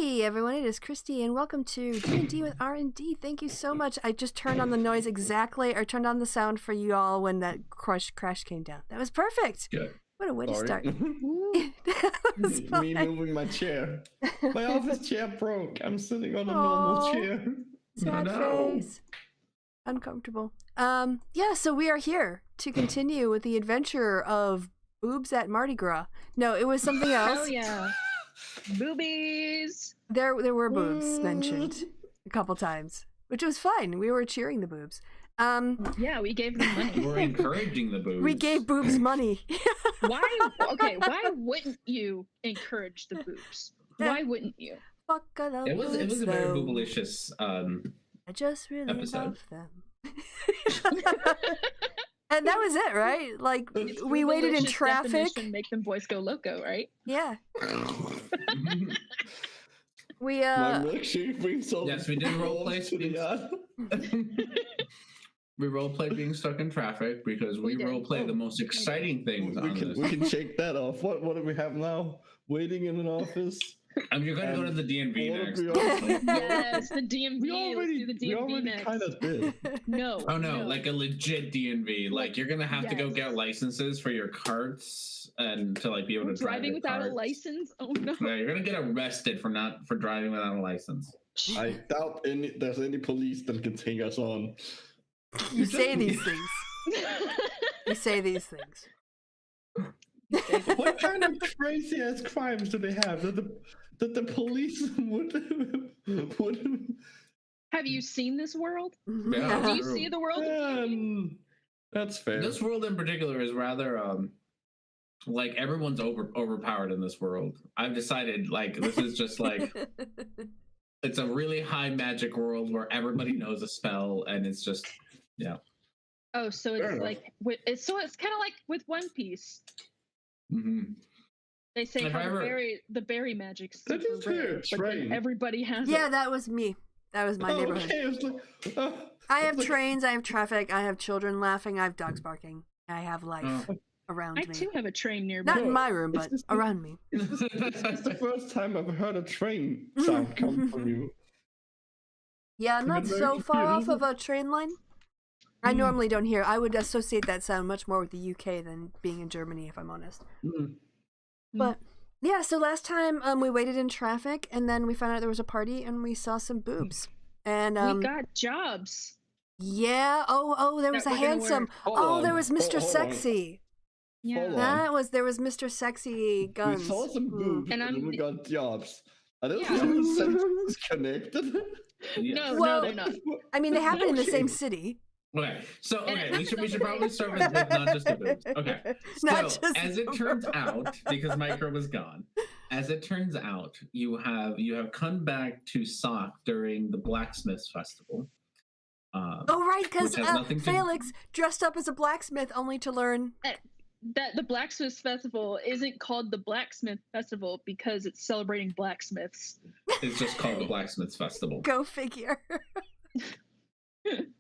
Hey everyone, it is Christy, and welcome to D&D with R&D. Thank you so much. I just turned on the noise exactly, or turned on the sound for you all when that crash came down. That was perfect. Good. What a way to start. Me moving my chair. My office chair broke. I'm sitting on a normal chair. Sad face. Uncomfortable. Yeah, so we are here to continue with the adventure of boobs at Mardi Gras. No, it was something else. Hell yeah. Boobies. There were boobs mentioned a couple times, which was fine. We were cheering the boobs. Yeah, we gave them money. We're encouraging the boobs. We gave boobs money. Why wouldn't you encourage the boobs? Why wouldn't you? Fuck, I love It was boobs, a very though. boobalicious I just really episode. love them. And that was it, right? Like, we waited in Boobalicious traffic. definition, make them boys go loco, right? Yeah. We, My milkshake brings all Yes, we did roleplay. to the yard. We roleplayed being stuck in traffic because we did. roleplay the most exciting things on this. We can shake that off. What do we have now? Waiting in an office. You're going to go to the DMV What next. if we all- Yes, the DMV. We Let's do the DMV next. kind of did. No. Oh no, like a legit DMV. Like you're gonna have to go Yes. get licenses for your carts and to like be able to drive Driving your without a carts. license? Oh no. Yeah, you're gonna get arrested for driving without a license. I doubt there's any police that can take us on. You say these things. You say these things. What kind of crazy ass crimes do they have that the police would? Have you seen this world? Yeah. Do you see the world? That's fair. This world in particular is rather like everyone's overpowered in this world. I've decided like this is just like it's a really high magic world where everybody knows a spell and it's just Oh, so Fair it's enough. like it's kind of like with One Piece. mhm. They say If how I ever- the berry magic's That super is fair, rare, but then train. everybody has Yeah, it. that was me. That was my neighborhood. Okay, it's like, I have like- trains, I have traffic, I have children laughing, I have dogs barking. I have life around I me. too have a train nearby. Not in my room, It's but just- around me. It's the first time I've heard a train sound come from you. Yeah, I'm not very so far off confused. of a train line. I normally don't hear. I would associate that sound much more with the UK than being in Germany, if I'm honest. Mm. But yeah, so last time we waited in traffic, and then we found out there was a party, and we saw some boobs. And We got jobs. yeah, oh, there was That a we're gonna handsome. Hold Oh, on, there was Mr. hold on. Sexy. Yeah. Hold on. There was Mr. Sexy Guns. We saw some boobs, And and then I'm- we got jobs. Are those Yeah. two sentences connected? Yeah. No, Well- no, they're not. I mean, they happen in the same Okay. city. Okay, so And it we should happens on probably the start with not just the boobs. Okay, Not so just as it the turns boobs. out, because Micro was gone, as it turns out, you have come back to Sock during the Blacksmiths Festival. Oh, right, because Which has nothing to- Felix dressed up as a blacksmith only to learn. That the Blacksmith Festival isn't called the Blacksmith Festival because it's celebrating blacksmiths. It's just called the Blacksmiths Festival. Go figure.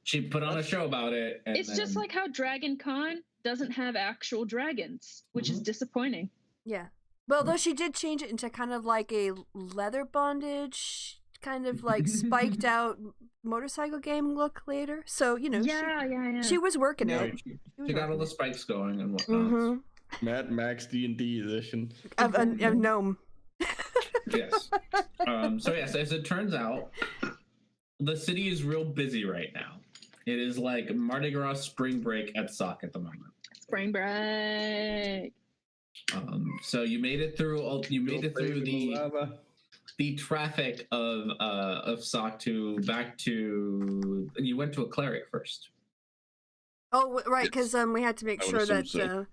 She put on a show about it. And It's just then- like how Dragon Con doesn't have actual dragons, which is disappointing. Yeah. Well, though she did change it into kind of like a leather bondage, kind of like spiked out motorcycle game look later. So, you know, Yeah. she was working Yeah, it. she got all the spikes going and whatnot. Mm-hmm. Mad Max D&D edition. Of a gnome. Yes. So yes, as it turns out, the city is real busy right now. It is like Mardi Gras spring break at Sock at the moment. Spring break. So you made it through. You made it through Lava. the traffic of Sock to back to. You went to a cleric first. Oh, right, because we had to make I would sure assume that, so.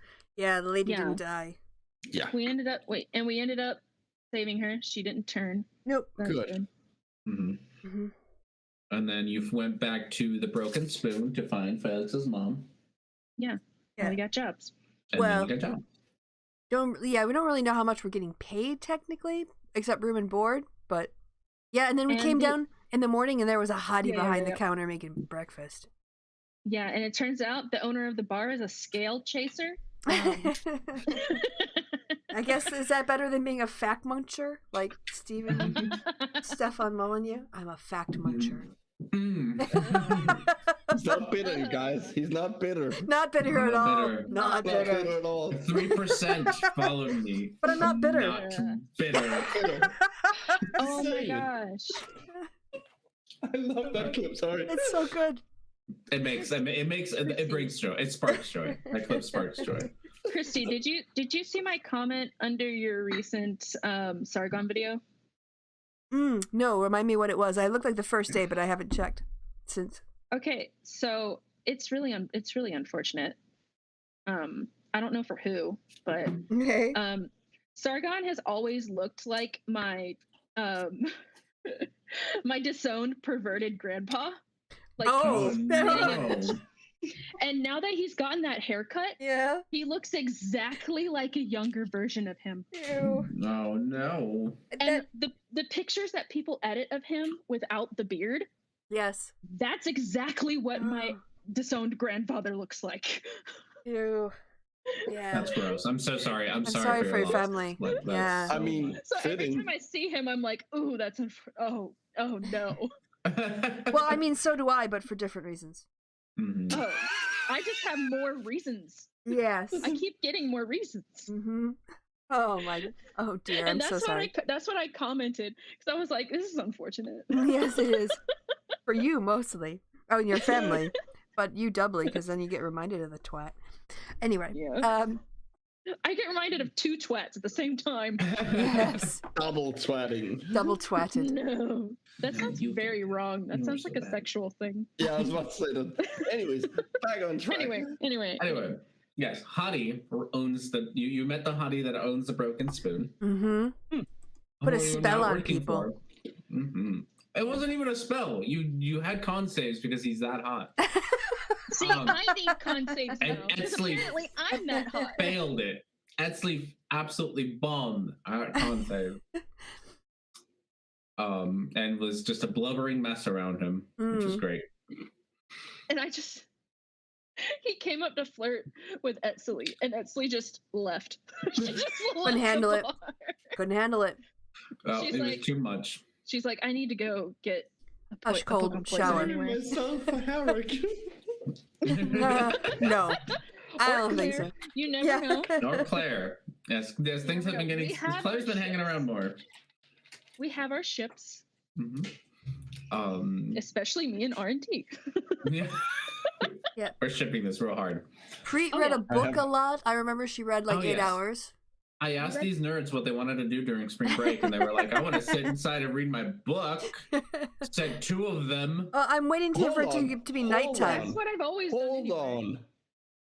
the lady Yeah. didn't die. Yeah. We ended up saving her. She didn't turn. Nope. That's Good. Mm-hmm. Mm-hmm. And then you went back to the Broken Spoon to find Felix's mom. Yeah. Yeah. We got jobs. And Well- then you got job. We don't really know how much we're getting paid technically, except room and board. But yeah, and then we And came the- down in the morning, and there was a hottie Yeah, behind yeah. the counter making breakfast. Yeah, and it turns out the owner of the bar is a scale chaser. I guess, is that better than being a fact muncher? Like Stefan Molyneux? I'm a fact muncher. He's not bitter, you guys. He's not bitter. Not bitter at all. bitter. Not Not bitter. bitter at all. 3% followed me. But I'm not bitter. Not bitter. Oh my Insane. gosh. I love that clip. Sorry. It's so good. It brings joy. It sparks joy. That clip sparks joy. Christy, did you see my comment under your recent Sargon video? No, remind me what it was. I looked like the first day, but I haven't checked since. Okay, so it's really unfortunate. I don't know for who, but Okay. Sargon has always looked like my my disowned perverted grandpa. Like Oh, no. and now that he's gotten that haircut, Yeah. he looks exactly like a younger version of him. Ew. Oh no. And the pictures that people edit of him without the beard, Yes. that's exactly what my disowned grandfather looks like. Ew. Yeah. That's gross. I'm so sorry. I'm sorry for your loss. family. Like, that's Yeah. I mean, So every fitting. time I see him, I'm like, ooh, that's oh no. Well, I mean, so do I, but for different reasons. Mhm. Oh, I just have more reasons. Yes. I keep getting more reasons. Mm-hmm. Oh my. Oh dear. I'm And so sorry. that's what I commented because I was like, this is unfortunate. Yes, it is. For you mostly. Oh, and your family, but you doubly because then you get reminded of the twat. Anyway. Yeah. I get reminded of two twats at the same time. Yes. Double twatting. Double twatted. No, that sounds You- very wrong. That you sounds are like so a bad. sexual thing. Yeah, I was about to say that. Anyways, back on track. Anyway. Anyway, yes, Hottie owns the. You met the Hottie that owns the broken spoon. Mm-hmm. Put a Who are you spell now on working people. for? Mhm. It wasn't even a spell. You had con saves because he's that hot. See, Um, I need con saves and now because Etsley- apparently I'm that hot. Failed it. Etsley absolutely bombed our con save. And was just a blubbering mess around him, which was great. And he came up to flirt with Etsley, and Etsley just left. She just Couldn't left the handle it. bar. Couldn't handle it. Oh, She's it like- was too much. She's like, I need to go get a Hush, cold book of shower. poison anyway. Myself a Herrick. No. I Or don't think Claire. so. You never Yeah. know. Nor Claire. Yes, things have been We getting. have Claire's our been hanging ships. around more. We have our ships, Mhm. especially me and R&D. Yeah. Yeah. We're shipping this real hard. Preet Oh, read yeah. a book have- a lot. I remember she read like Oh, 8 yes. hours. I asked these nerds what they wanted to do during spring break, and they were like, "I want to sit inside and read my book." Said 2 of them. I'm waiting for it to be Hold nighttime. That's what I've always done. Hold anyway.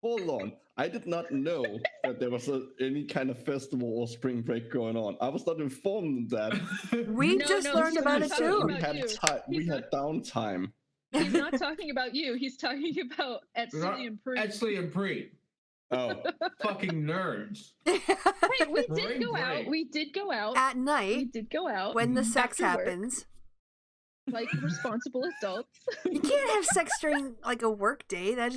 Hold on. I did not know that there was any kind of festival or spring break going on. I was not informed of that. We No, just no, learned he's about not it talking too. We about had you. we He's had downtime. He's not talking about you. He's talking about Etsley and Pre. Etsley and Preet. Oh, Fucking nerds. Hey, we did Spring go out. break. We did go out. At We night, did go out. when the sex After work. happens, Like responsible adults. you can't have sex during like a work day. That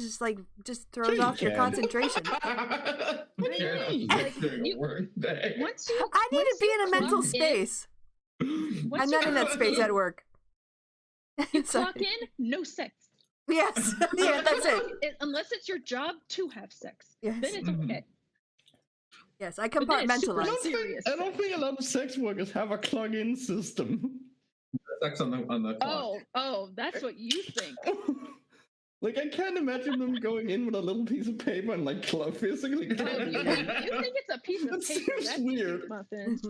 just throws you off your can. concentration. What do you Yeah, mean? like during a You- work day. Once you, I need to once be you in a mental clock space. once I'm you not in that clock space at work. You Sorry. clock in, no sex. Yes. Yeah, that's it. Unless it's your job to have sex, Yes. then it's Mhm. okay. Yes, I But then it's super compartmentalize. serious. I don't think a lot of sex workers have a plug-in system. Sex on the clock. Oh, that's what you think. Like, I can't imagine them going in with a little piece of paper and like physically. Oh, you think it's a piece of That paper? seems That's weird. cute, Muffin.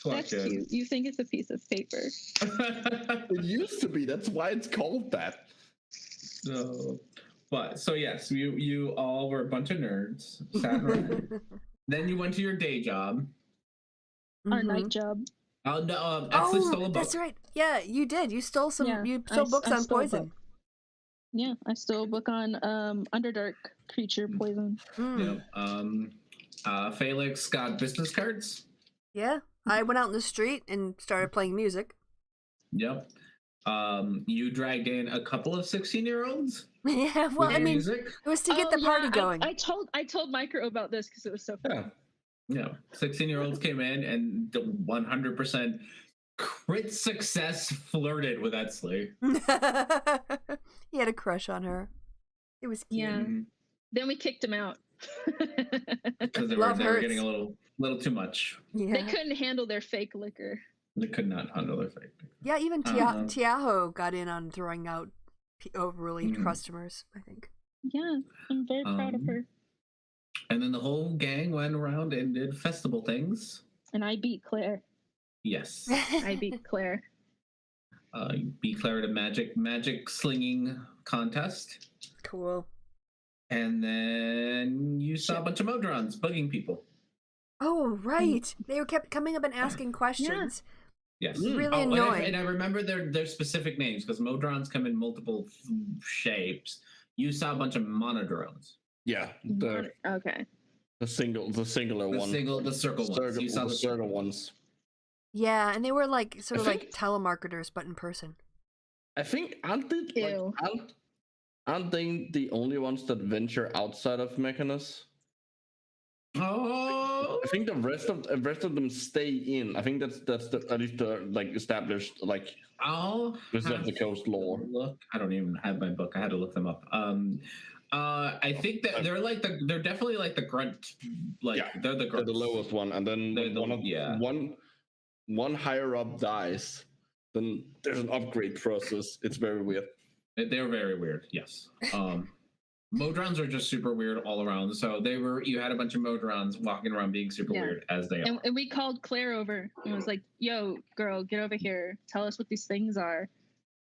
Clock That's in. cute. You think it's a piece of paper? It used to be. That's why it's called that. No. But so yes, you all were a bunch of nerds. Sat around. Then you went to your day job. Our Mhm. night job. Oh no, Etsley stole a Oh, book. that's right. Yeah, you did. You stole some. Yeah, You stole books I on stole a poison. book. Yeah, I stole a book on Underdark creature poison. Mm. Yep. Felix got business cards. Yeah, I went out in the street and started playing music. Yep. You dragged in a couple of 16-year-olds. Yeah, well, with I your mean, music. it was to get Oh, the party yeah, going. I told Micro about this because it was so funny. Yeah. Yeah, 16-year-olds came in and 100% crit success flirted with Etsley. He had a crush on her. It was cute. Yeah. Then we kicked him out. Because they Love were getting hurts. a little too much. Yeah. They couldn't handle their fake liquor. They could not handle their fate. Yeah, even Tiaho got in on throwing out overly customers, I think. Yeah, I'm very proud of her. And then the whole gang went around and did festival things. And I beat Claire. Yes. I beat Claire. You beat Claire at a magic slinging contest. Cool. And then you saw a bunch of Modrons bugging people. Oh, right. They kept coming up and asking questions. Yes. Really annoying. And I remember their specific names because Modrons come in multiple shapes. You saw a bunch of monodrones. Yeah. Okay. The singular one. The circle ones. You saw the circle ones. Yeah, and they were like sort of like telemarketers, but in person. I think aren't they the only ones that venture outside of Mechanus? Oh. I think the rest of them stay in. I think that's at least the like established like Wizard of the Coast lore. Look, I don't even have my book. I had to look them up. I think that they're definitely like the grunt. Like they're the grunts. They're the lowest one, and then one higher up dies. Then there's an upgrade process. It's very weird. They're very weird. Yes. Modrons are just super weird all around. So you had a bunch of Modrons walking around being super weird as they are. And we called Claire over and was like, yo, girl, get over here. Tell us what these things are.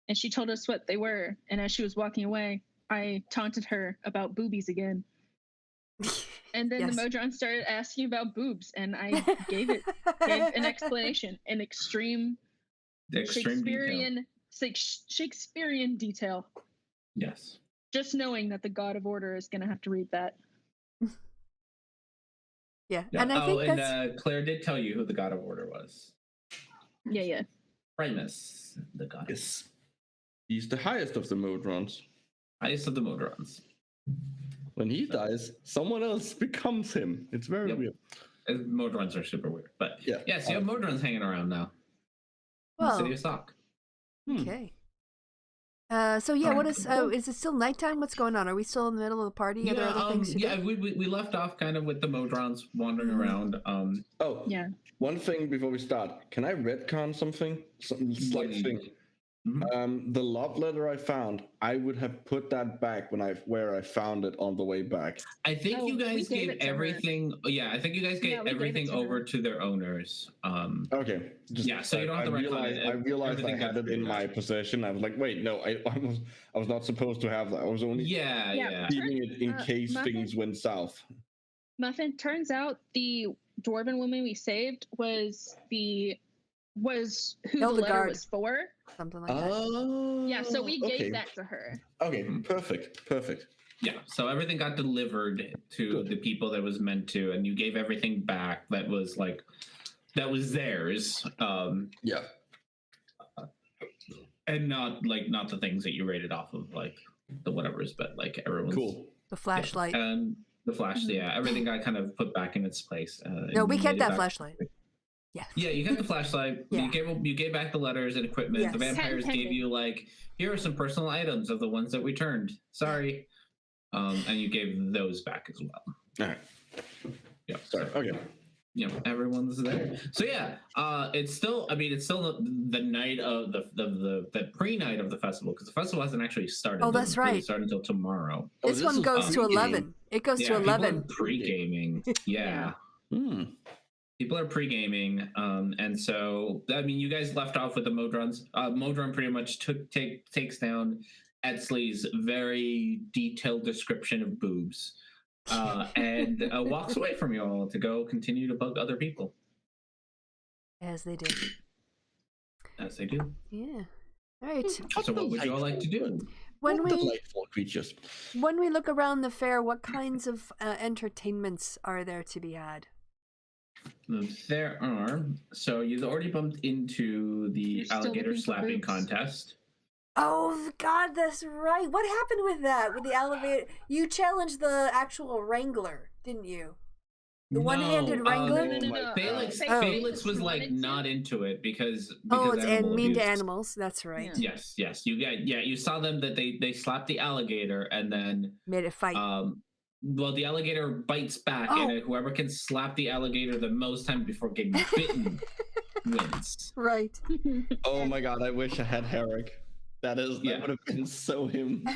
And she told us what they were. And as she was walking away, I taunted her about boobies again. And then the Modron started asking about boobs. And I gave an explanation, an extreme Shakespearean detail. Yes. Just knowing that the God of Order is going to have to read that. Yeah. And I think Claire did tell you who the God of Order was. Yeah. Primus, the God. Yes. He's the highest of the Modrons. Highest of the Modrons. When he dies, someone else becomes him. It's very weird. Modrons are super weird. But so you have Modrons hanging around now. Well, in the city of Stock. Okay. What is it still nighttime? What's going on? Are we still in the middle of the party? Are there other things to do? we left off kind of with the Modrons wandering around. One thing before we start, can I retcon something? Some slight thing. Mm-hmm. The love letter I found, I would have put that back where I found it on the way back. I think you guys gave everything. Yeah, I think you guys gave everything over to their owners. Okay. So you don't have to I realized I had it in my possession. I was like, wait, no, I was not supposed to have that. I was only keeping it in case things went south. Muffin, turns out the dwarven woman we saved was who the letter was for. Something like that. Yeah, so we gave that to her. Okay, perfect. Yeah, so everything got delivered to the people that was meant to, and you gave everything back that was theirs. And not the things that you rated off of like the whatevers, but like everyone's cool. The flashlight. And the flash, everything got kind of put back in its place. No, we kept that flashlight. Yeah, you got the flashlight. Yeah. You gave back the letters and equipment. Yes. The vampires gave you here are some personal items of the ones that we turned. Sorry, and you gave those back as well. All right. Yeah. Sorry. Okay. Everyone's there. So it's still the night of the pre-night of the festival because the festival hasn't actually started. Oh, that's right. It start until tomorrow. This one goes to 11. It goes to 11. Pre-gaming. Yeah. People are pre-gaming, and so you guys left off with the Modrons. Modron pretty much takes down Etsley's very detailed description of boobs, and walks away from you all to go continue to bug other people. As they do. As they do. Yeah. All right. So what would you all like to do? Delightful creatures. When we look around the fair, what kinds of entertainments are there to be had? There are. So you've already bumped into the alligator slapping contest. Oh God, that's right. What happened with that? With the elevator? You challenged the actual wrangler, didn't you? The one-handed wrangler? No. Felix was like not into it because it's mean to animals. That's right. Yes. You saw them that they slapped the alligator and then made it fight. Well, the alligator bites back, and whoever can slap the alligator the most time before getting bitten wins. Right. Oh my god! I wish I had Herrick. That would have been so him.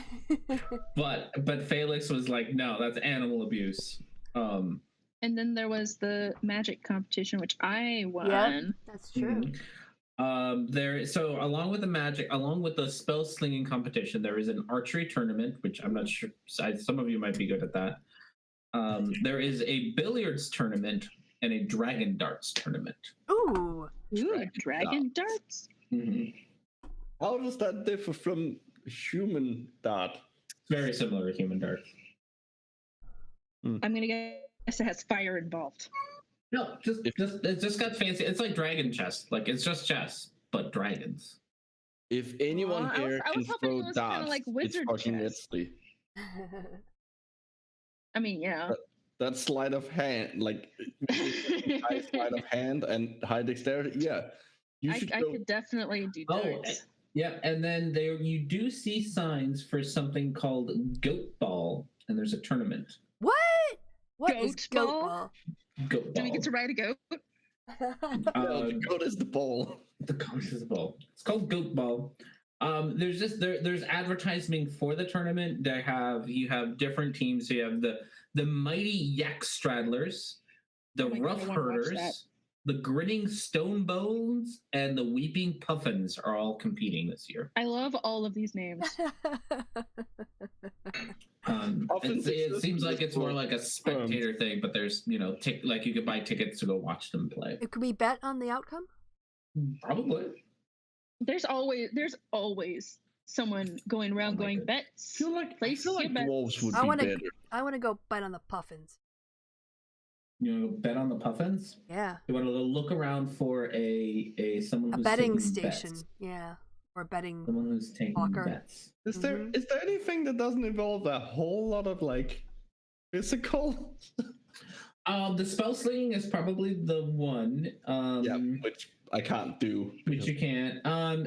But Felix was like, no, that's animal abuse. And then there was the magic competition, which I won. Yeah, that's true. So along with the spell slinging competition, there is an archery tournament, which I'm not sure. Some of you might be good at that. There is a billiards tournament and a dragon darts tournament. Ooh, dragon darts. Mm-hmm. How does that differ from human dart? It's very similar to human dart. I'm gonna guess it has fire involved. No, it's just got fancy. It's like dragon chess. Like it's just chess, but dragons. If anyone here can throw darts, like it's fucking Etsy. I mean, yeah. That sleight of hand, like high sleight of hand and high dexterity, yeah. I could definitely do darts. Yeah, and then you do see signs for something called Goat Ball, and there's a tournament. What? What goat is Goat Ball? Goat Ball. Do we get to ride a goat? The goat is the ball. The goat is the ball. It's called Goat Ball. There's advertising for the tournament. You have different teams. So you have the mighty Yak Straddlers, the Rough Herders, the Grinning Stone Bones, and the Weeping Puffins are all competing this year. I love all of these names. It seems like it's more like a spectator thing, but there's like you could buy tickets to go watch them play. Could we bet on the outcome? Probably. There's always someone going around going bets. I feel like wolves would be better. I want to go bet on the Puffins. You want to bet on the Puffins? Yeah. You want to look around for someone who's betting taking station, bets. Yeah, or betting. Someone who's taking bets. Is there anything that doesn't involve a whole lot of like physical? The spell slinging is probably the one. Which I can't do. Which you can't.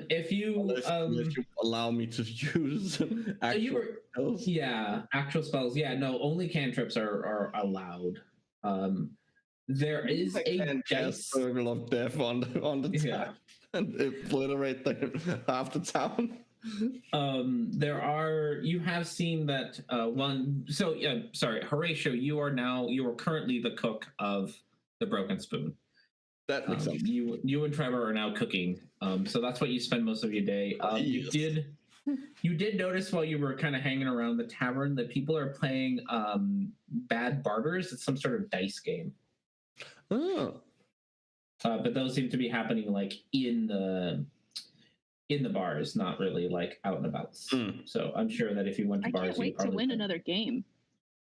If you allow me to use actual spells. Yeah, actual spells. Yeah, no, only cantrips are allowed. There is a dice circle of death on the town and obliterate half the town. You have seen that one. So sorry, Horatio, you are currently the cook of the Broken Spoon. That makes sense. You and Trevor are now cooking. So that's what you spend most of your day. You did notice while you were kind of hanging around the tavern that people are playing Bad Barters. It's some sort of dice game. Oh. But those seem to be happening like in the bars, not really like out and about. So I'm sure that if you went to bars, I can't wait to win another game.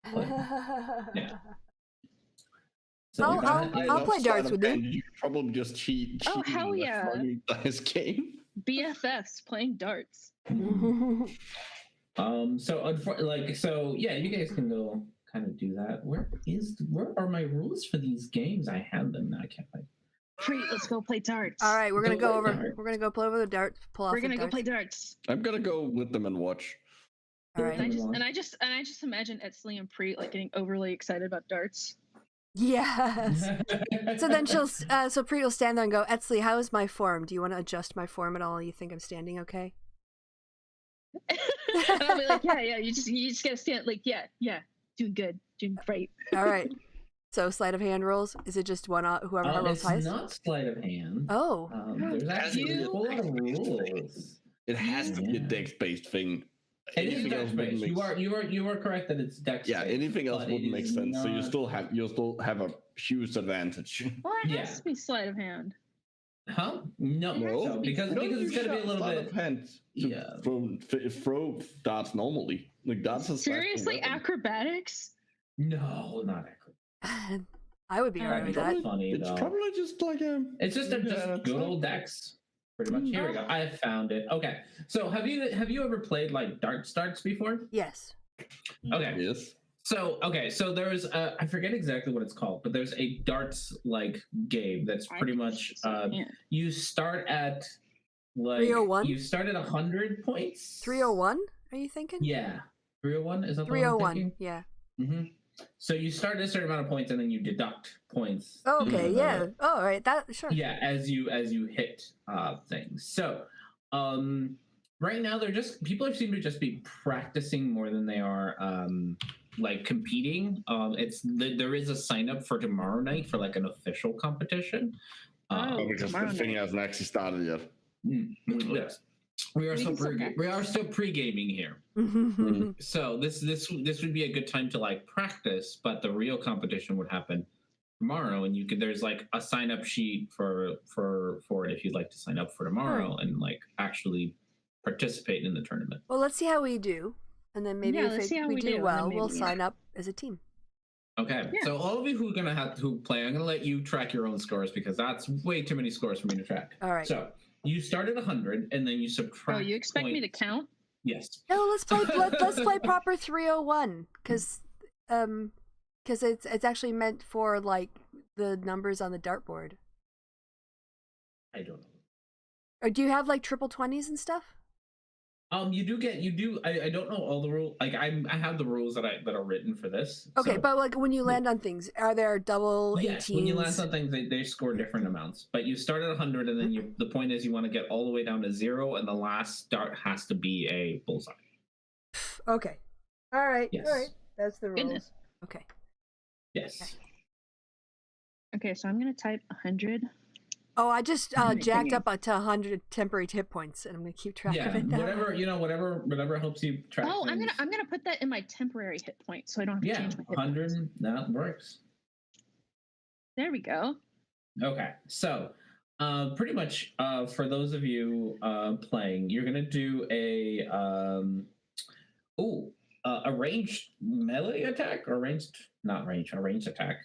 Yeah. So I'll play darts with you. You probably just cheat. Oh hell yeah! Dice game. BFFs playing darts. You guys can go kind of do that. Where are my rules for these games? I have them now. I can't find. Great, let's go play darts. All right, we're gonna go over the darts. We're gonna go play darts. I'm gonna go with them and watch. All right. And I just imagine Etzli and Preet like getting overly excited about darts. Yes. So then Preet will stand there and go, Etzli, how is my form? Do you want to adjust my form at all? You think I'm standing okay? And I'll be like, yeah. You just gotta stand like, yeah, doing good, doing great. All right. So sleight of hand rolls? Is it just whoever rolls highest? It's not sleight of hand. Oh. There's actually a whole lot of rules. It has to be a dex-based thing. Anything else based. You are correct that it's dex. Yeah, anything else wouldn't make sense. Not... So you'll still have a huge advantage. Well, it has to be sleight of hand. Huh? No, because it's gonna be a little bit. Hand throw darts normally. Like darts is seriously acrobatics. No, not acrobatics. I would be alright with that. Funny, it's probably just like a. It's just good old dex. Pretty much. Here we go. I found it. Okay. So have you ever played like darts before? Yes. Okay. Yes. So there's I forget exactly what it's called, but there's a darts like game that's pretty much you start at like 301. You start at 100 points. 301. Are you thinking? Yeah, 301 is that 301? Yeah. Mm-hmm. So you start at a certain amount of points, and then you deduct points. Okay. Yeah. Oh, all right. That sure. Yeah, as you hit things. So, right now people seem to just be practicing more than they are like competing. There is a sign up for tomorrow night for like an official competition. Because the thing hasn't actually started yet. Yes. We are still pre-gaming here. So this would be a good time to like practice, but the real competition would happen tomorrow, and there's like a sign up sheet for it if you'd like to sign up for tomorrow and like actually participate in the tournament. Well, let's see how we do, and then maybe if we do well, we'll sign up as a team. Okay, so all of you who are gonna play, I'm gonna let you track your own scores because that's way too many scores for me to track. All right. So you start at 100, and then you subtract. Oh, you expect me to count? Yes. No, let's play proper 301 because it's actually meant for like the numbers on the dartboard. I don't know. Or do you have like triple 20s and stuff? You do. I don't know all the rules. Like I have the rules that are written for this. Okay, so. but like when you land on things, are there double 18s? Yes, when you land on things, they score different amounts. But you start at 100, and then the point is you want to get all the way down to 0, and the last dart has to be a bullseye. Okay. All right. Yes. All right. That's the rules. Goodness. Okay. Yes. Okay, so I'm gonna type 100. Oh, I just jacked up to 100 temporary hit points, and I'm gonna keep track of it. Whatever helps you track. Oh, things. I'm gonna put that in my temporary hit point, so I don't have to change my hit 100. points. That works. There we go. Okay, so pretty much for those of you playing, you're gonna do a ranged melee attack or a ranged attack.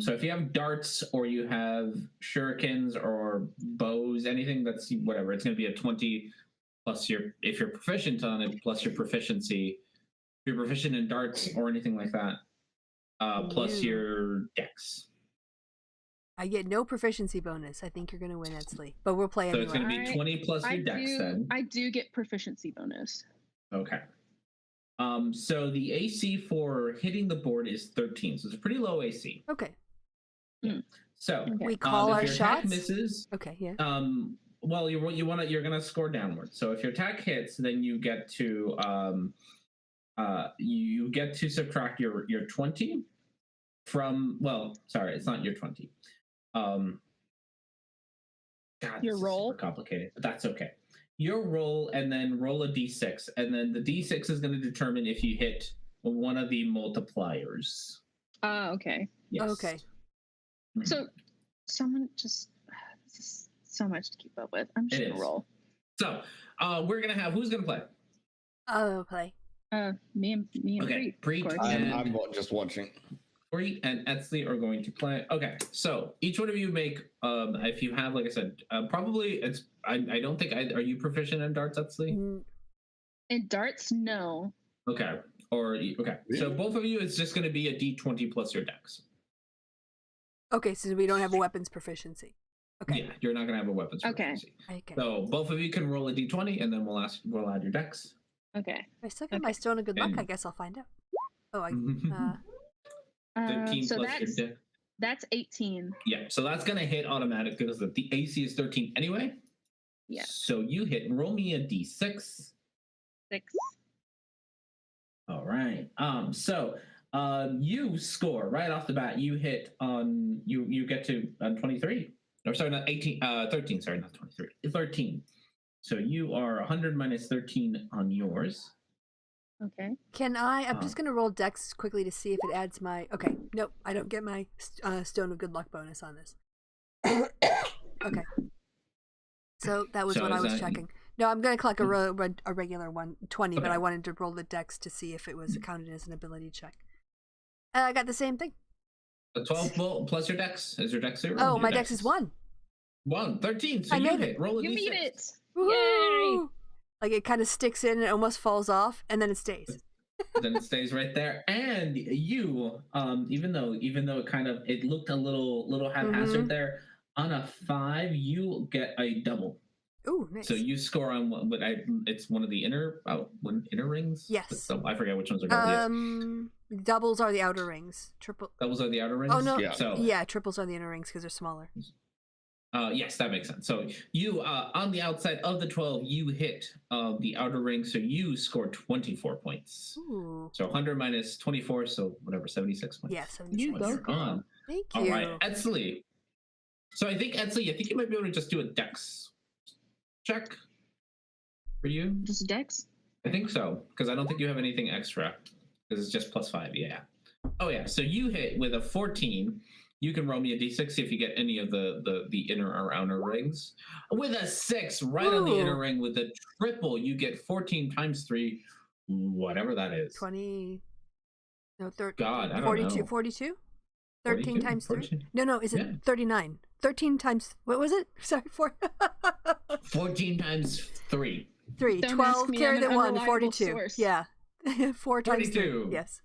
So if you have darts or you have shurikens or bows, anything that's whatever, it's going to be a 20 plus if you're proficient on it, plus your proficiency. If you're proficient in darts or anything like that, plus your dex. I get no proficiency bonus. I think you're going to win, Edsley. But we'll play anyway. So it's going to be 20 plus your dex then. I do get proficiency bonus. Okay. So the AC for hitting the board is 13, so it's a pretty low AC. Okay. So we call our if your shots. Attack misses. Okay. Yeah. Well, you're gonna score downward. So if your attack hits, then you get to subtract your 20 from. Well, sorry, it's not your 20. God, your roll. Complicated, but that's okay. Your roll, and then roll a d6, and then the d6 is going to determine if you hit one of the multipliers. Okay. Yes. Okay. So, this is so much to keep up with. I'm just going to roll. So, we're going to have, who's going to play? I'll play. Me and Preet. I'm just watching. Preet and Edsley are going to play. Okay, so each one of you make, if you have, like I said, probably it's, I don't think, are you proficient in darts, Edsley? In darts, no. Okay, so both of you, it's just going to be a d20 plus your dex. Okay, so we don't have a weapons proficiency. Okay. Yeah, you're not going to have a weapons proficiency. Okay. So both of you can roll a d20, and then we'll add your dex. Okay. If I still got my stone of good luck, I guess I'll find out. Oh, 13 so plus your dex. That's 18. Yeah, so that's going to hit automatic because the AC is 13 anyway. Yeah. So you hit. Roll me a d6. 6. All right. So you score right off the bat. You hit on you get to 23. Or sorry, not 18. 13. Sorry, not 23. 13. So you are 100 minus 13 on yours. Okay. Can I'm just gonna roll dex quickly to see if it adds my. Okay, nope, I don't get my stone of good luck bonus on this. Okay. So that was what I was checking. No, I'm gonna collect a regular 120, but I wanted to roll the dex to see if it was counted as an ability check. I got the same thing. A 12 plus your dex. Is your dex 0? Oh, my dex is 1. 13. So I made it. Roll a you d6. beat it. Woo-hoo! Yay! Like it kind of sticks in and it almost falls off, and then it stays. Then it stays right there. And you, even though it looked a little haphazard there, on a 5, you get a double. Ooh, nice. So you score on it's one of the inner rings. Yes. So I forget which ones are called. Doubles are the outer rings. Doubles are the outer rings. Oh no. Yeah. Triples are the inner rings because they're smaller. Yes, that makes sense. So you on the outside of the 12, you hit the outer ring, so you score 24 points. Ooh. So 100 minus 24, so whatever, 76 points. Yeah, 76. You go, girl. Thank you. All right, Edsley. So I think you might be able to just do a dex check for you. Just dex? I think so, because I don't think you have anything extra, because it's just +5. Yeah. Oh yeah. So you hit with a 14. You can roll me a d6, see if you get any of the inner or outer rings. With a 6, right on the inner ring, with a triple, you get 14 times 3, whatever that is. 20. No, 30. God, I don't 42. know. 42? 13 42? times 3? 42? No, is it 39? 13 times, what was it? Sorry, 4. 14 times 3. 3. Don't 12, carry the 1, 42. Source. Yeah. 4 times 42. 3. Yes.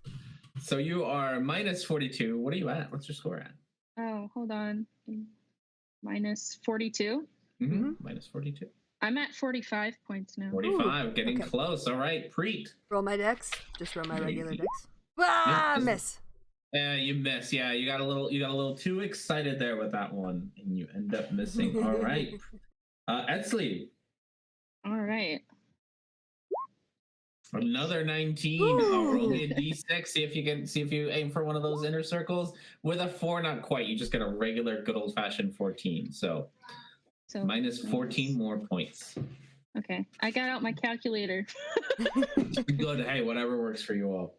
So you are minus 42. What are you at? What's your score at? Oh, hold on. Minus 42. Minus 42. I'm at 45 points now. 45, getting close. All right, Preet. Roll my dex. Just roll my regular dex. Ah, miss. Yeah, you miss. Yeah, you got a little too excited there with that one, and you end up missing. All right, Edsley. All right. Another 19. Roll me a d6. See if you aim for one of those inner circles. With a 4, not quite. You just get a regular, good old fashioned 14. So minus 14 more points. Okay, I got out my calculator. Good. Hey, whatever works for you all.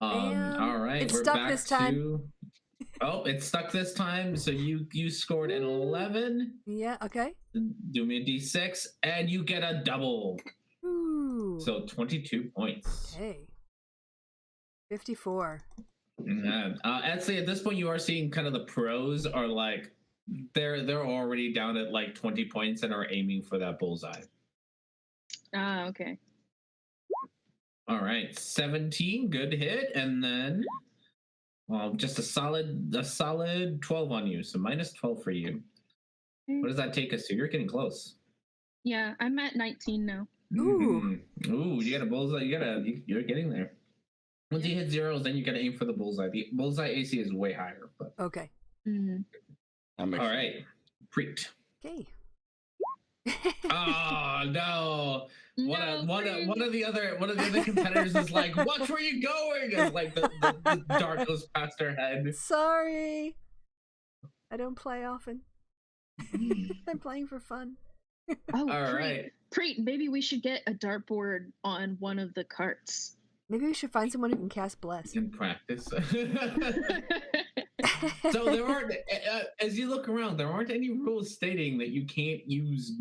All right, it's we're stuck back this time. to. Oh, it's stuck this time. So you scored an 11. Yeah. Okay. Do me a d6, and you get a double. Ooh. So 22 points. Okay. 54. Actually, at this point, you are seeing kind of the pros are like they're already down at like 20 points and are aiming for that bullseye. Okay. All right, 17, good hit, and then just a solid 12 on you, so minus 12 for you. What does that take us to? You're getting close. Yeah, I'm at 19 now. Ooh, you got a bullseye. You're getting there. Once you hit zeros, then you got to aim for the bullseye. The bullseye AC is way higher. But okay. All right, Preet. Okay. Oh no! One of the other competitors is like, "Watch where you're going!" As like the dart goes past her head. Sorry, I don't play often. I'm playing for fun. Oh, all right. Preet, maybe we should get a dartboard on one of the carts. Maybe we should find someone who can cast Bless. In practice. So there aren't, as you look around, there aren't any rules stating that you can't use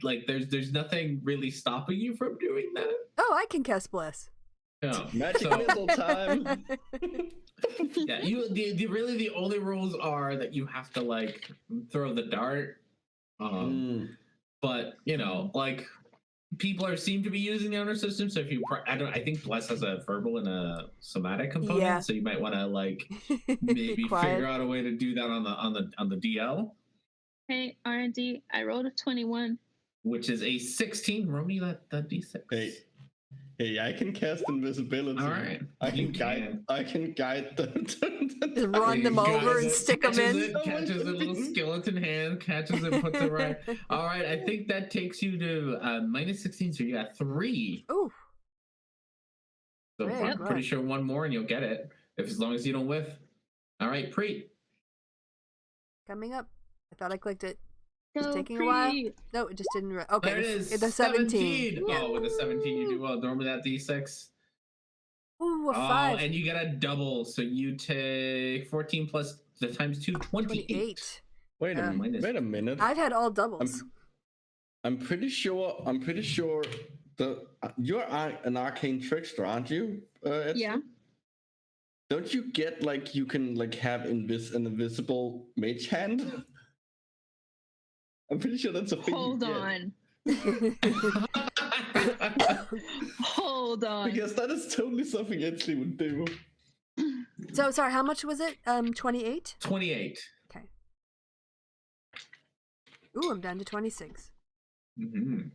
like there's nothing really stopping you from doing that. Oh, I can cast Bless. No. Magic missile time. Yeah, really the only rules are that you have to like throw the dart. But like people seem to be using the honor system. So if you, I think Bless has a verbal and a somatic component. Yeah. So you might want to like maybe figure out a way to do that on the DL. Hey, R&D, I rolled a 21, which is a 16. Roll me that d6. Hey, I can cast invisibility. All right, I can guide them. Just run them over and stick them in. Catches a little skeleton hand, catches it, puts it right. All right, I think that takes you to minus 16, so you got 3. Ooh. So I'm pretty sure one more and you'll get it, as long as you don't whiff. All right, Preet. Coming up. I thought I clicked it. Go, It's taking Preet. a while. No, it just didn't. Okay, There it is. The 17. Oh, with the 17 you do well. Throw me that d6. Ooh, a 5. And you get a double, so you take 14 plus the times 2, 28. Wait a minute. I've had all doubles. I'm pretty sure you're an arcane trickster, aren't you? Yeah. Don't you get like you can like have an invisible mage hand? I'm pretty sure that's a thing. Hold on. Hold on. Because that is totally something Edsley would do. So sorry, how much was it? 28? 28. Okay. Ooh, I'm down to 26. I'm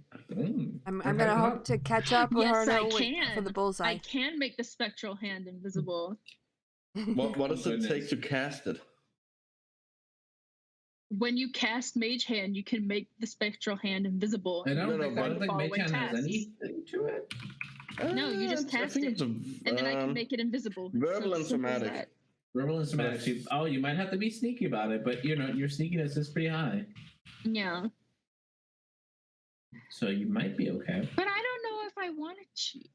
gonna hope to catch up with her for the bullseye. I can make the spectral hand invisible. What does it take to cast it? When you cast Mage Hand, you can make the spectral hand invisible. I don't think Mage Hand has anything to it. No, you just cast it, and then I can make it invisible. Verbal and somatic. Verbal and somatic. Oh, you might have to be sneaky about it, but you know your sneakiness is pretty high. Yeah. So you might be okay. But I don't know if I want to cheat.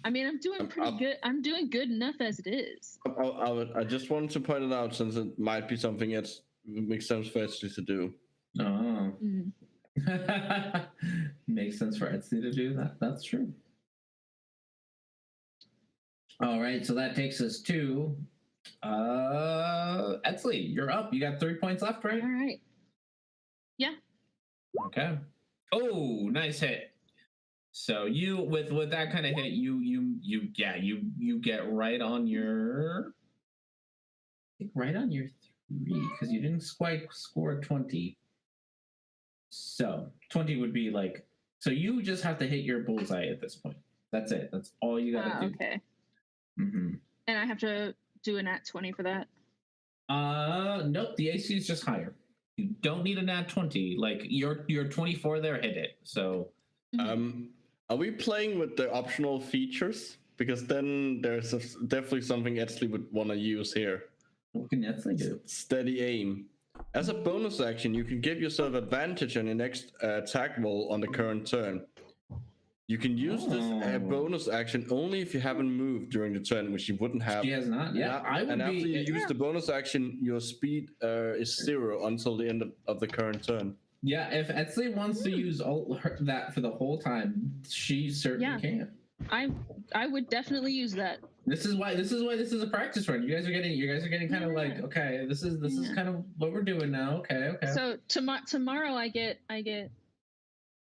I mean, I'm doing pretty good. I'm doing good enough as it is. I just wanted to point it out since it might be something that makes sense for Etsy to do. Oh. Makes sense for Etsy to do that. That's true. All right, so that takes us to Etsy. You're up. You got 3 points left, right? All right. Yeah. Okay. Oh, nice hit. So you with that kind of hit, you get right on your 3 because you didn't quite score 20. So 20 would be like, so you just have to hit your bullseye at this point. That's it. That's all you gotta do. Okay. Mm-hmm. And I have to do a nat 20 for that. Nope. The AC is just higher. You don't need a nat 20. Like your 24 there hit it. So, are we playing with the optional features? Because then there's definitely something Etsy would want to use here. What can Etsy do? Steady aim. As a bonus action, you can give yourself advantage on your next attack roll on the current turn. You can use this bonus action only if you haven't moved during the turn, which you wouldn't have. She has not. Yeah, and after you use the bonus action, your speed is 0 until the end of the current turn. Yeah, if Etsy wants to use that for the whole time, she certainly can. I would definitely use that. This is why this is a practice run. You guys are getting kind of like, okay, this is kind of what we're doing now. Okay. So tomorrow I get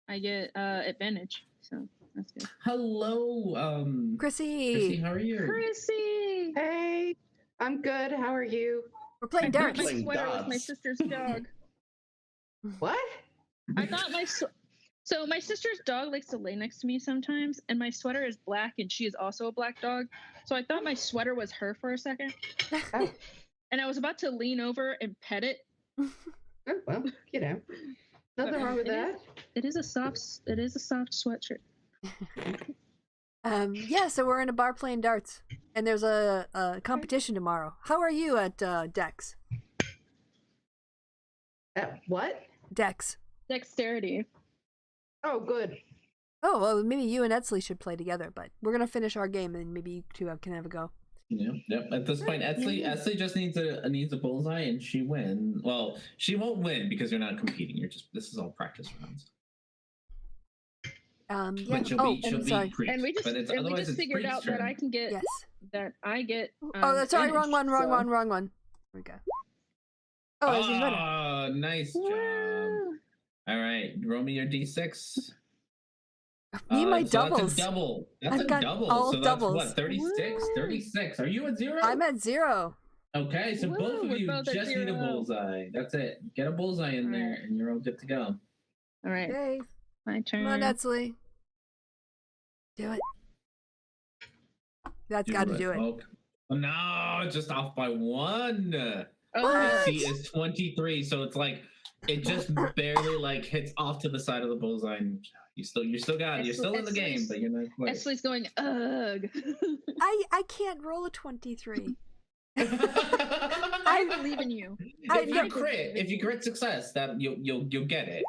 advantage. So that's good. Hello, Chrissy. Chrissy, how are you? Chrissy. Hey, I'm good. How are you? We're playing darts. My sweater was my sister's dog. What? I thought so my sister's dog likes to lay next to me sometimes, and my sweater is black, and she is also a black dog. So I thought my sweater was her for a second. Oh. And I was about to lean over and pet it. Oh well, nothing wrong with that. It is a soft sweatshirt. Yeah, so we're in a bar playing darts, and there's a competition tomorrow. How are you at Dex? What? Dex. Dexterity. Oh, good. Oh, well, maybe you and Etsy should play together, but we're gonna finish our game, and maybe you two can have a go. Yep. At this point, Etsy just needs a bullseye, and she wins. Well, she won't win because you're not competing. This is all practice rounds. Yeah. But she'll be preached. And we just figured out that I can get that I get. Sorry, wrong one. There we go. Oh, that's even better. Oh, nice job. All right, roll me your d6. Me and my doubles. That's a double. That's a double. All so doubles. That's what, 36? 36. Are you at 0? I'm at 0. Okay, so both of you just need a bullseye. That's it. Get a bullseye in there, and you're all good to go. All right. Okay. My turn. Come on, Etsy. Do it. That's got to do it. Okay. Oh, no, just off by 1. Oh, AC is 23, so it's like it just barely like hits off to the side of the bullseye. And you're still got it. You're still in the game, but you're not quite. Esley's going, ugh. I can't roll a 23. I believe in you. If you crit success, that you'll get it.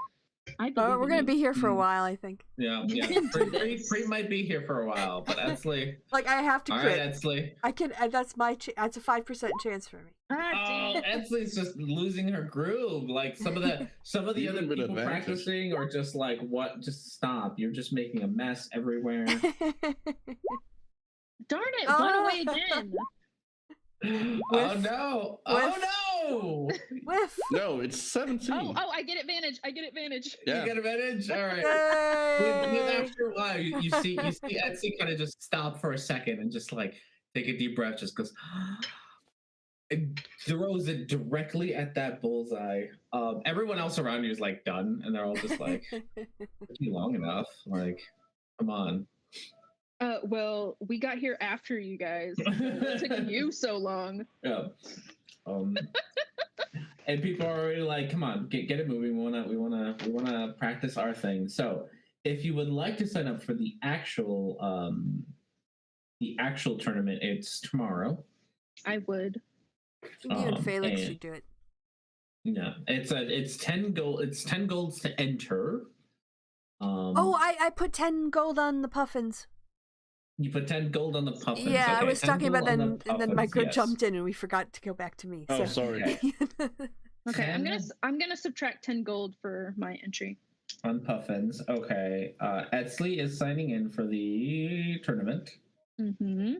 We're gonna be here for a while, I think. Yeah. Pre might be here for a while, but Etsy. Like I have to crit. All right, Etsy. I can. That's that's a 5% chance for me. Oh, Etsly's just losing her groove. Like some of the other people practicing, or just like what? Just stop. You're just making a mess everywhere. Darn it! One away again. Oh no! Oh no! Whiff! No, it's 17. Oh! I get advantage. Yeah. You get advantage. All right. lie. You see Etsy kind of just stop for a second and just like take a deep breath, just goes. It throws it directly at that bullseye. Everyone else around you is like done, and they're all just like, "Took you long enough? Like, come on." Well, we got here after you guys. What took you so long? Yeah. And people are already like, "Come on, get it moving. We wanna practice our thing." So, if you would like to sign up for the actual tournament, it's tomorrow. I would. You and Felix and- should do it. Yeah, it's 10 gold. It's 10 golds to enter. Oh, I put 10 gold on the puffins. You put 10 gold on the puffins. Yeah, okay, I was 10 talking about gold that, on and the then Mike puffins, yes. jumped in, and we forgot to go back to me. Oh, So. sorry. Okay, I'm 10 gonna subtract 10 gold for my entry. on puffins. Okay, Etsley is signing in for the tournament. Mm-hmm.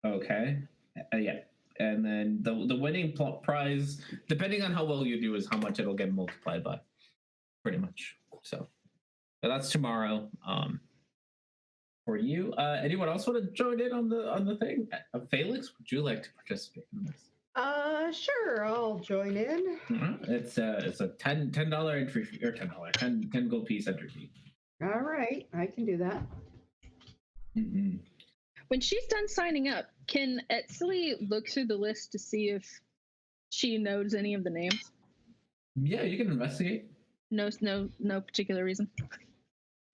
Okay, yeah, and then the winning prize, depending on how well you do, is how much it'll get multiplied by, pretty much. So, but that's tomorrow. For you, anyone else want to join in on the thing? Felix, would you like to participate in this? Sure, I'll join in. It's a $10 entry fee, or $10 gold piece entry fee. All right, I can do that. Mm-hmm. When she's done signing up, can Etsley look through the list to see if she knows any of the names? Yeah, you can investigate. No particular reason.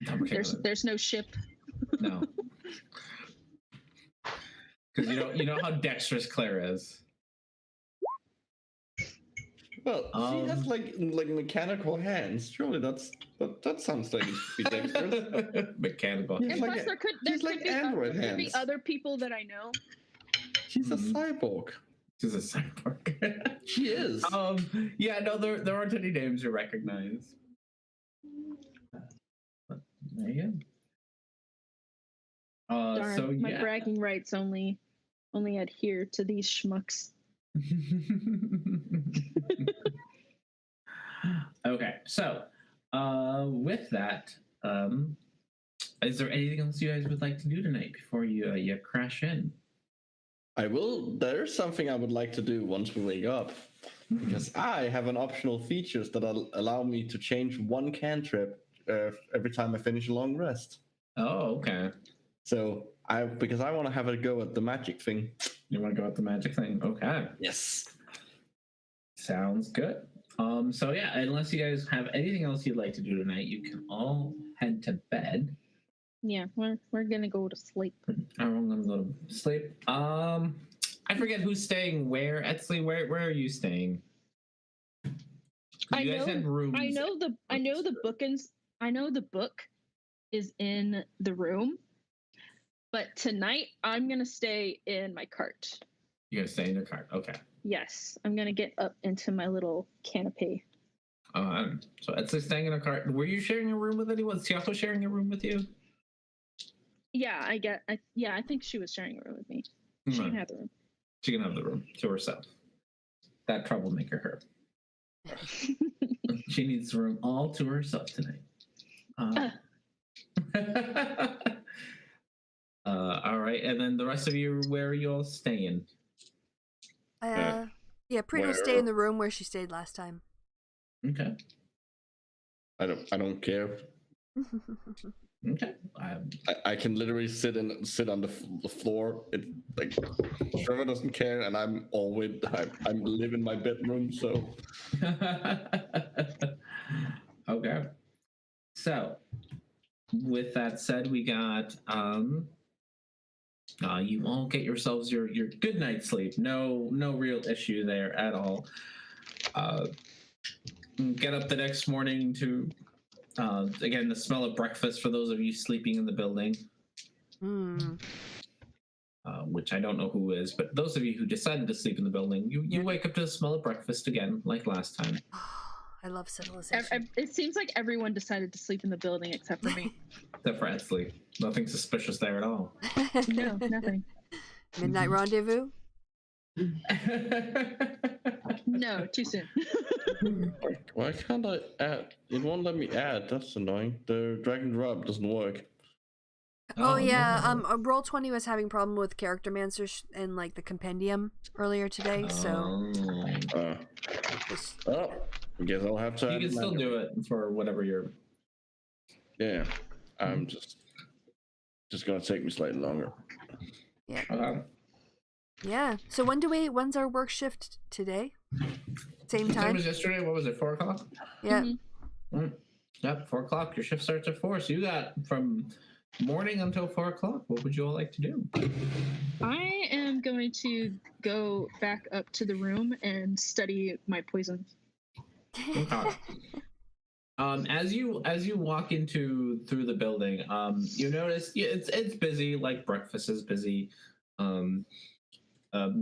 Not particular. There's no ship. No, because you know how dexterous Claire is. Well, she has like mechanical hands. Surely that sounds like it should be dexterous. Mechanical. Yeah. And like plus, a- there she's like could be android there could be hands. other people that I know. She's a cyborg. She's a cyborg. She is. Yeah, no, there aren't any names you recognize. There you go. Darn, So my yeah. bragging rights only adhere to these schmucks. Okay, so with that, is there anything else you guys would like to do tonight before you crash in? There's something I would like to do once we wake up, because I have an optional features that allow me to change one cantrip every time I finish a long rest. Oh, okay. So because I want to have a go at the magic thing. You want to go with the magic thing? Okay. Yes. Sounds good. So yeah, unless you guys have anything else you'd like to do tonight, you can all head to bed. Yeah, we're gonna go to sleep. I'm gonna go to sleep. I forget who's staying where. Etsley, where are you staying? You guys had rooms. I know the book is in the room, but tonight I'm gonna stay in my cart. You're gonna stay in your cart. Okay. Yes, I'm gonna get up into my little canopy. So Etsley's staying in a cart. Were you sharing a room with anyone? Is Tiako sharing a room with you? Yeah, I think she was sharing a room with me. She can have the room. She can have the room to herself. That troublemaker her. She needs the room all to herself tonight. All right, and then the rest of you, where are you all staying? Yeah, Prita will stay in the room where she stayed last time. Okay. I don't care. Okay. I can literally sit on the floor. It like Trevor doesn't care, and I'm live in my bedroom. So okay. So with that said, we got you all get yourselves your good night's sleep. No real issue there at all. Get up the next morning to again the smell of breakfast for those of you sleeping in the building. Which I don't know who is, but those of you who decided to sleep in the building, you wake up to the smell of breakfast again, like last time. I love civilization. It seems like everyone decided to sleep in the building except for me. Except for Etsley. Nothing suspicious there at all. No, nothing. Midnight rendezvous? No, too soon. Why can't I add? It won't let me add. That's annoying. The drag and drop doesn't work. Oh yeah, no. Roll20 was having problem with Character Mancers and like the compendium earlier today, so Uh, just oh, I guess I'll have to. You add can still manually. do it for whatever you're. Yeah, I'm just gonna take me slightly longer. yeah. So when's our work shift today? Same Same time? as yesterday. What was it? 4 o'clock. Yeah. Yep, 4 o'clock. Your shift starts at 4, so you got from morning until 4 o'clock. What would you all like to do? I am going to go back up to the room and study my poisons. Okay. As you walk through the building, you notice it's busy. Like breakfast is busy.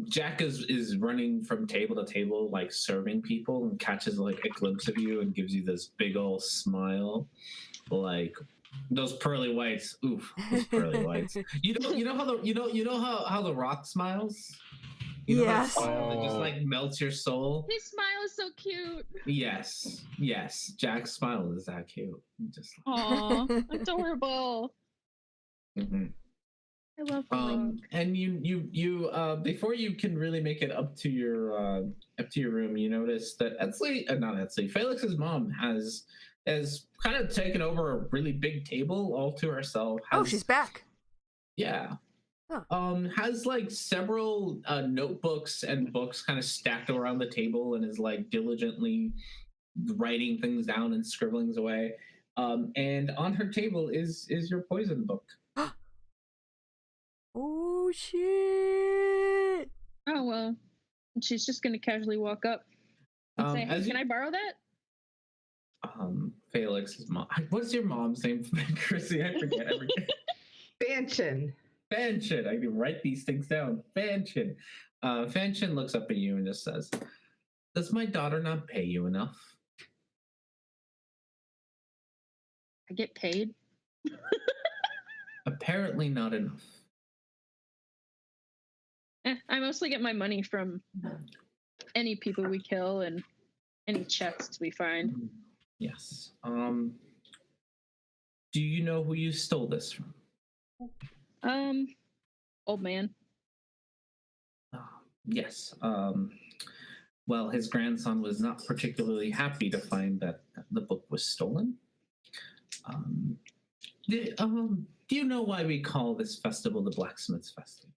Jack is running from table to table, like serving people, and catches like a glimpse of you and gives you this big old smile, like those pearly whites. Oof, those pearly whites. You know how the Rock smiles. You know Yes. that smile that just like melts your soul. His smile is so cute. Yes. Jack's smile is that cute. Just. Aw, adorable. Mm-hmm. I love the Rock. And you before you can really make it up to your room, you notice that Felix's mom has kind of taken over a really big table all to herself. Oh, she's back. Yeah. Huh. Has like several notebooks and books kind of stacked around the table and is like diligently writing things down and scribbling away. And on her table is your poison book. Oh shit! Oh well, she's just gonna casually walk up and say, "Hey, can I borrow that?" Felix's mom. What's your mom's name, Chrissy? I forget every day. Fanchin. Fanchin. I can write these things down. Fanchin. Fanchin looks up at you and just says, "Does my daughter not pay you enough?" I get paid. Apparently not enough. I mostly get my money from any people we kill and any chests we find. Yes. Do you know who you stole this from? Old man. Yes. Well, his grandson was not particularly happy to find that the book was stolen. Do you know why we call this festival the Blacksmith's Festival?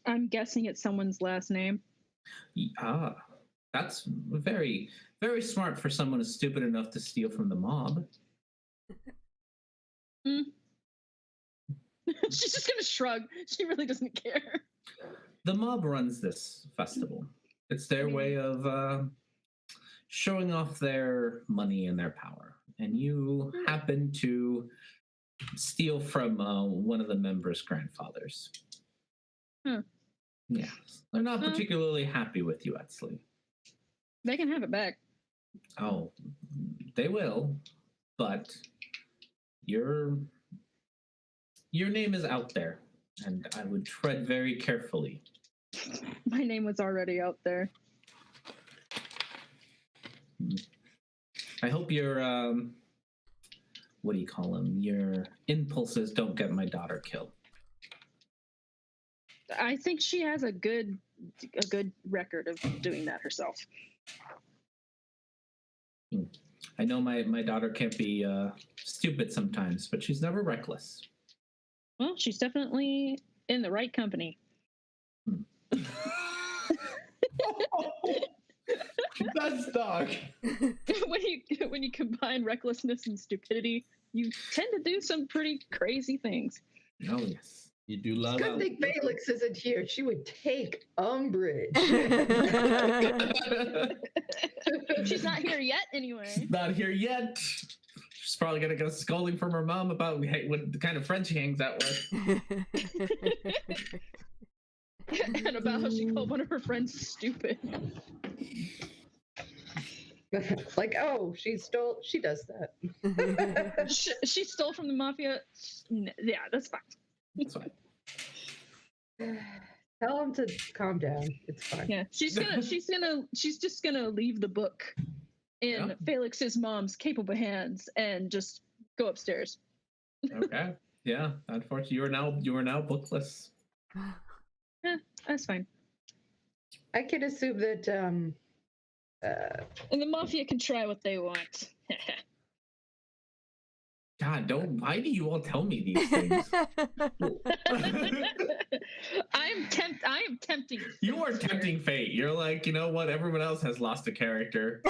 I'm guessing it's someone's last name. That's very, very smart for someone who's stupid enough to steal from the mob. She's just gonna shrug. She really doesn't care. The mob runs this festival. It's their way of showing off their money and their power. And you happen to steal from one of the members' grandfathers. Yes. They're not particularly happy with you, Etsley. They can have it back. Oh, they will. But your name is out there, and I would tread very carefully. My name was already out there. I hope your what do you call them? Your impulses don't get my daughter killed. I think she has a good record of doing that herself. I know my daughter can't be stupid sometimes, but she's never reckless. Well, she's definitely in the right company. That's dark. when you combine recklessness and stupidity, you tend to do some pretty crazy things. Oh yes. You do love Good thing Felix isn't here. She would take umbrage. She's not here yet, anyway. Not here yet. She's probably gonna go scolding from her mom about what the kind of friend she hangs out with. And about how she called one of her friends stupid. Like, oh, she does that. She stole from the mafia. Yeah, that's fine. That's fine. Tell him to calm down. It's fine. Yeah, she's just gonna leave the book in Yeah. Felix's mom's capable hands and just go upstairs. Okay. Yeah. Unfortunately, you are now bookless. Yeah, that's fine. I can assume that And the mafia can try what they want. God, don't. Why do you all tell me these things? I am tempting. You are tempting fate. You're like, you know what? Everyone else has lost a character.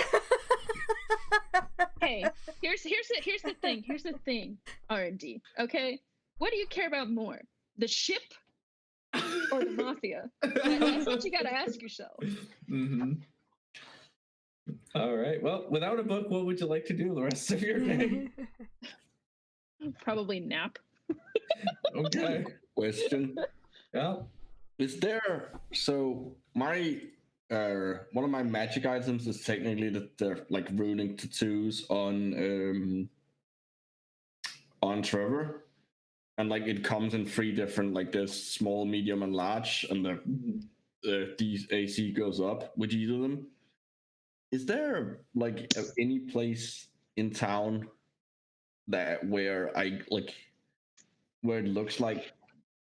Hey, here's the thing. Here's the thing. R&D. Okay, what do you care about more, the ship or the mafia? That's what you gotta ask yourself. Mm-hmm. All right. Well, without a book, what would you like to do the rest of your day? Probably nap. Okay. Question. Yeah. Is there so my one of my magic items is technically that they're like ruling tattoos on Trevor, and like it comes in 3 different, like there's small, medium, and large, and the AC goes up with either of them. Is there like any place in town that where it looks like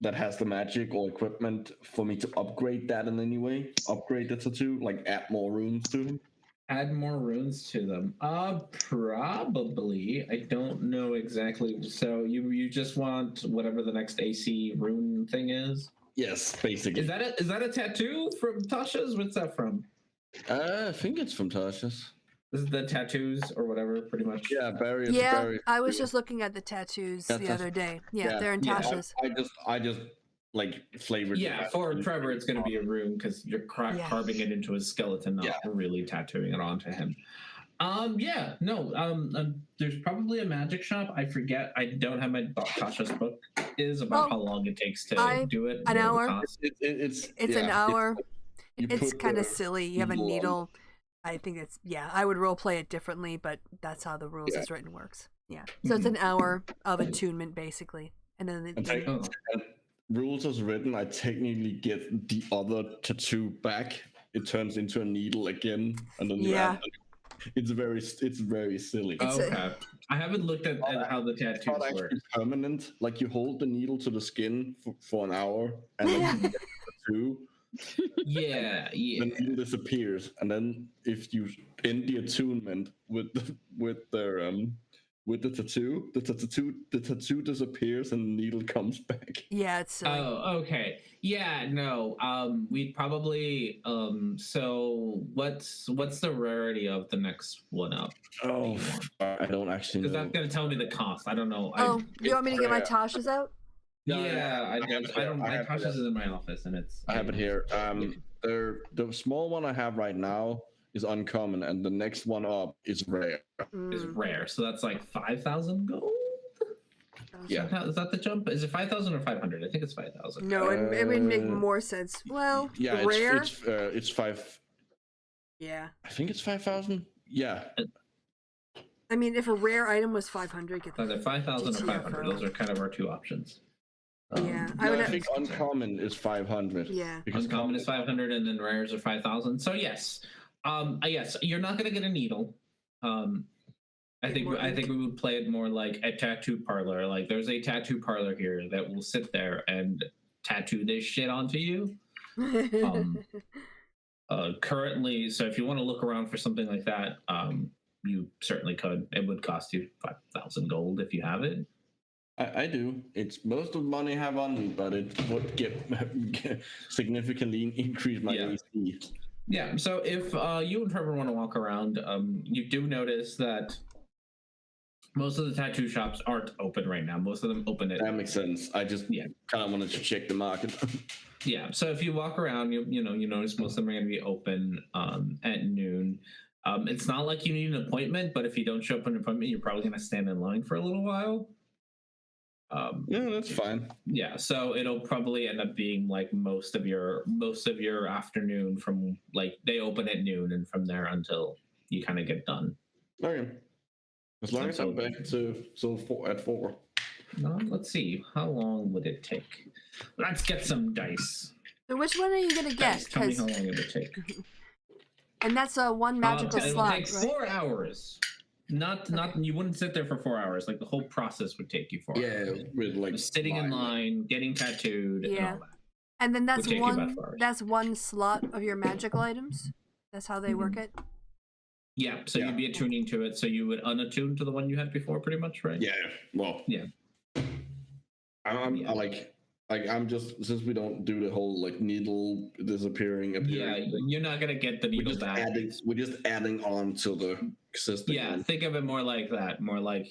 that has the magic or equipment for me to upgrade that in any way? Upgrade the tattoo, like add more runes to him? Add more runes to them. Probably. I don't know exactly. So you just want whatever the next AC rune thing is? Yes, basically. Is that a tattoo from Tasha's? What's that from? I think it's from Tasha's. This is the tattoos or whatever, pretty much. Yeah, Barry. Yeah, Barry. I was just looking at the tattoos the other day. Yeah, they're in Tasha's. I just like flavored. Yeah, for Trevor, it's going to be a rune because you're carving it into his skeleton, not really tattooing it onto him. There's probably a magic shop. I forget. I don't have my Tasha's book. Is about how long it takes to do it. An hour. It's an hour. It's put kind the of silly. You have a needle. I think it's I would role play it differently, but that's how the rules as written works. Yeah. So it's an hour of attunement basically, and then rules as written. I technically get the other tattoo back. It turns into a needle again, and then it's very silly. Okay. I haven't looked at how the tattoos work. It's permanent. Like you hold the needle to the skin for an hour, and then you get the tattoo. Yeah. The needle disappears, and then if you end the attunement with the tattoo disappears and the needle comes back. Yeah, it's silly. Oh, okay. Yeah, no. We'd probably so what's the rarity of the next one up? Oh, I don't actually know. Because that's gonna tell me the cost. I don't know. You want me to get my Tasha's out? I don't. My Tasha's is in my office, and it's. I have it here. The small one I have right now is uncommon, and the next one up is rare. Is rare, so that's like 5,000 gold. Yeah, is that the jump? Is it 5,000 or 500? I think it's 5,000. No, it would make more sense. Well, rare. It's 5. Yeah. I think it's 5,000. Yeah. I mean, if a rare item was 500, get either 5,000 or 500. Those are kind of our 2 options. I think uncommon is 500. Yeah, uncommon is 500, and then rares are 5,000. So yes, yes, you're not gonna get a needle. I think we would play it more like a tattoo parlor. Like there's a tattoo parlor here that will sit there and tattoo this shit onto you. Currently, so if you want to look around for something like that, you certainly could. It would cost you 5,000 gold if you have it. I do. It's most of the money I have on me, but it would get significantly increase my AC. Yeah, so if you and Trevor want to walk around, you do notice that most of the tattoo shops aren't open right now. Most of them open at... That makes sense. I just kind of wanted to check the market. Yeah, so if you walk around, you notice most of them are going to be open at noon. It's not like you need an appointment, but if you don't show up an appointment, you're probably going to stand in line for a little while. Yeah, that's fine. Yeah, so it'll probably end up being like most of your afternoon from like they open at noon and from there until you kind of get done. Okay. As long as I'm back at 4. Let's see. How long would it take? Let's get some dice. So which one are you gonna get? Guys, tell me how long it would take. And that's one magical It will slot, take right? 4 hours. Not you wouldn't sit there for 4 hours. Like the whole process would take you 4 hours. Yeah, with like Sitting in line, getting tattooed, and Yeah. all that. And then that's Would take you about one 4 hours. that's one slot of your magical items. That's how they work it. Yeah, so Yeah. you'd be attuning to it. So you would unattune to the one you had before, pretty much, right? Yeah, well, Yeah. I'm just, since we don't do the whole like needle disappearing, appearing, Yeah, you're not gonna get the needle back. we're just adding on to the existing. Yeah, one. think of it more like that. More like,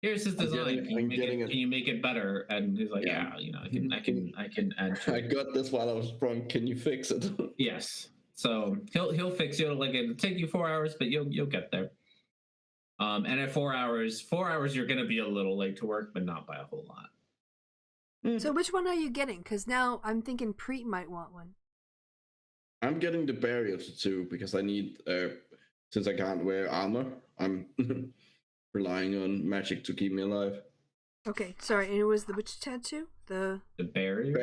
here's his design. Can you make it better? And he's like, yeah, I can add to I it. got this while I was drunk. Can you fix it? Yes. So he'll fix you. Like it'll take you 4 hours, but you'll get there. And at 4 hours, you're gonna be a little late to work, but not by a whole lot. So which one are you getting? Because now I'm thinking Preet might want one. I'm getting the barrier tattoo because I need, since I can't wear armor, I'm relying on magic to keep me alive. Okay, sorry, and it was the which tattoo? The barrier.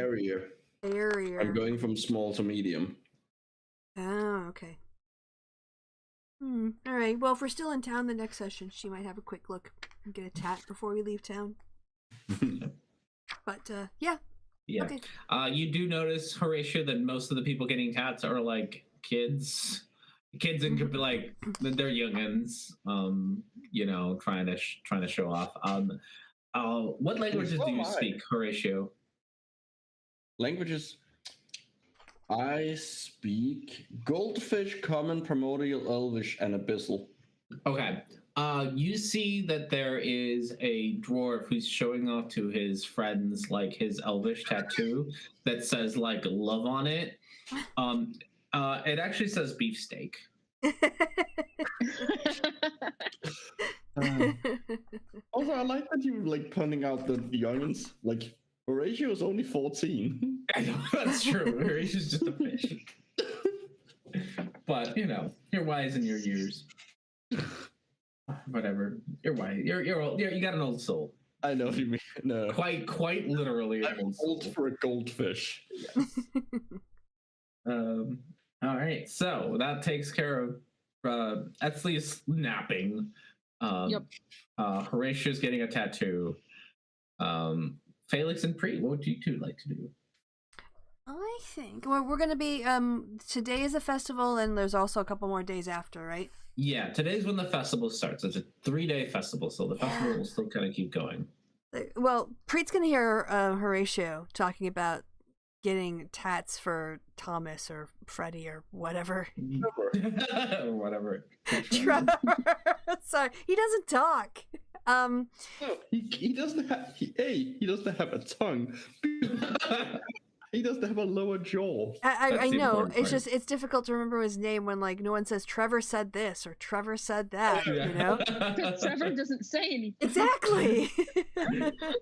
barrier. I'm going from small to medium. Oh, okay. All right. Well, if we're still in town the next session, she might have a quick look and get a tat before we leave town. But yeah. Yeah. Okay. You do notice, Horatio, that most of the people getting tats are like kids. Kids and like they're youngins. Trying to show off. What languages do you speak, Horatio? Languages. I speak Goldfish, Common, Primordial, Elvish, and Abyssal. Okay. You see that there is a dwarf who's showing off to his friends like his Elvish tattoo that says like love on it. It actually says beefsteak. Also, I like that you like pointing out the youngins. Like Horatio is only 14. I know, that's true. Horatio's just a fish. But you're wise in your years. Whatever. You're wise. You're old. You got an old soul. I know what you mean. No. Quite literally. I'm old for a goldfish. Yes. All right. So that takes care of Etsley's napping. Yep. Horatio's getting a tattoo. Felix and Preet, what would you two like to do? I think we're gonna be today is a festival, and there's also a couple more days after, right? Yeah, today's when the festival starts. It's a 3-day festival, so the festival will still kind of keep going. Well, Preet's gonna hear Horatio talking about getting tats for Thomas or Freddie or whatever. Or whatever. Trevor. Sorry, he doesn't talk. No, he doesn't have. He doesn't have a tongue. He doesn't have a lower jaw. I know. It's just it's difficult to remember his name when like no one says Trevor said this or Trevor said that. Because Trevor doesn't say anything. Exactly.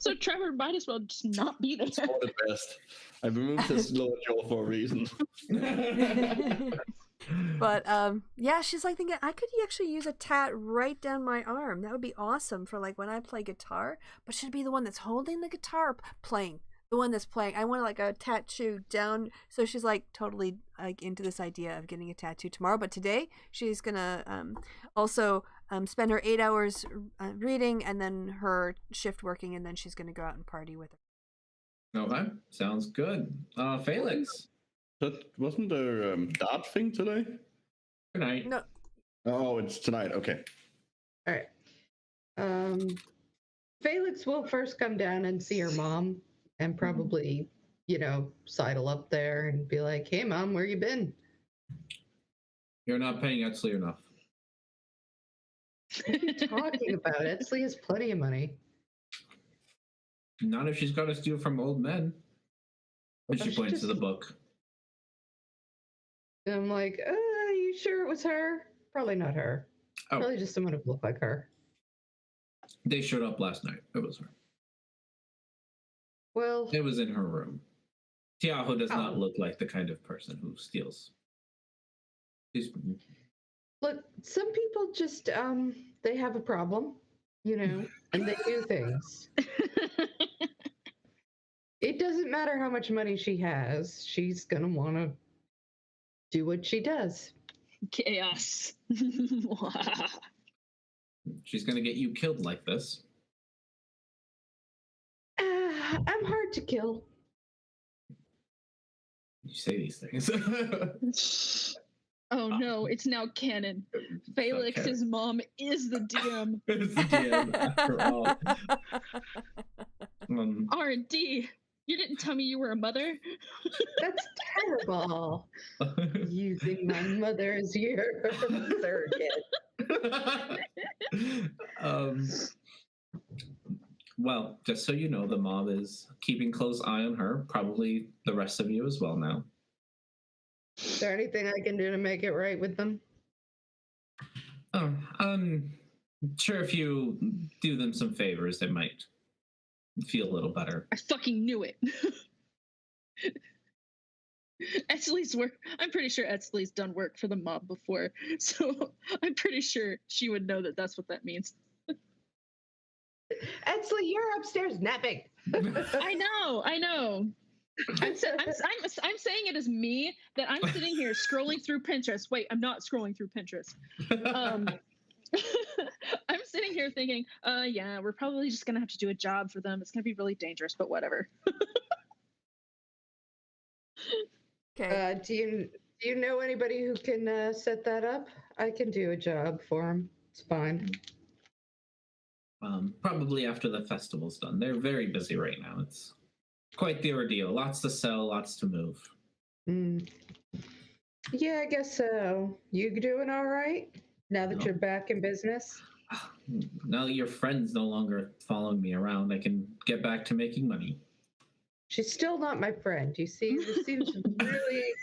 So Trevor might as well just not be there. It's for the best. I removed his lower jaw for a reason. But yeah, she's like thinking I could actually use a tat right down my arm. That would be awesome for like when I play guitar. But should it be the one that's holding the guitar, playing? The one that's playing. I want like a tattoo down. So she's like totally like into this idea of getting a tattoo tomorrow. But today she's gonna also spend her 8 hours reading and then her shift working, and then she's gonna go out and party with her. Okay, sounds good. Felix. That wasn't there dart thing today? Good night. No. Oh, it's tonight. Okay. All right. Felix will first come down and see her mom and probably, sidle up there and be like, "Hey, Mom, where you been?" You're not paying Etsley enough. What are you talking about? Etsley has plenty of money. Not if she's got to steal from old men. And she she points just- to the book. And I'm like, are you sure it was her? Probably not her. Oh. Probably just someone who looked like her. They showed up last night. It was her. Well, It was in her room. Tiaho does not Oh. look like the kind of person who steals. look, some people just, they have a problem, and they do things. It doesn't matter how much money she has. She's gonna want to do what she does. Chaos. She's gonna get you killed like this. I'm hard to kill. You say these things. Oh no, it's now canon. Felix's mom is the DM. It's the DM after all. R&D. You didn't tell me you were a mother. That's terrible. Using my mother as your surrogate. Well, just so you know, the mob is keeping close eye on her. Probably the rest of you as well now. Is there anything I can do to make it right with them? Oh, sure. If you do them some favors, they might feel a little better. I fucking knew it. Etzley's work. I'm pretty sure Etzley's done work for the mob before, so I'm pretty sure she would know that that's what that means. Etzley, you're upstairs napping. I know. I'm saying it as me that I'm sitting here scrolling through Pinterest. Wait, I'm not scrolling through Pinterest. I'm sitting here thinking, yeah, we're probably just gonna have to do a job for them. It's gonna be really dangerous, but whatever. Okay. Do you know anybody who can set that up? I can do a job for them. It's fine. Probably after the festival's done. They're very busy right now. It's quite the ordeal. Lots to sell, lots to move. Yeah, I guess so. You doing all right now that you're back in business? Now that your friend's no longer following me around, I can get back to making money. She's still not my friend. You see, this seems really.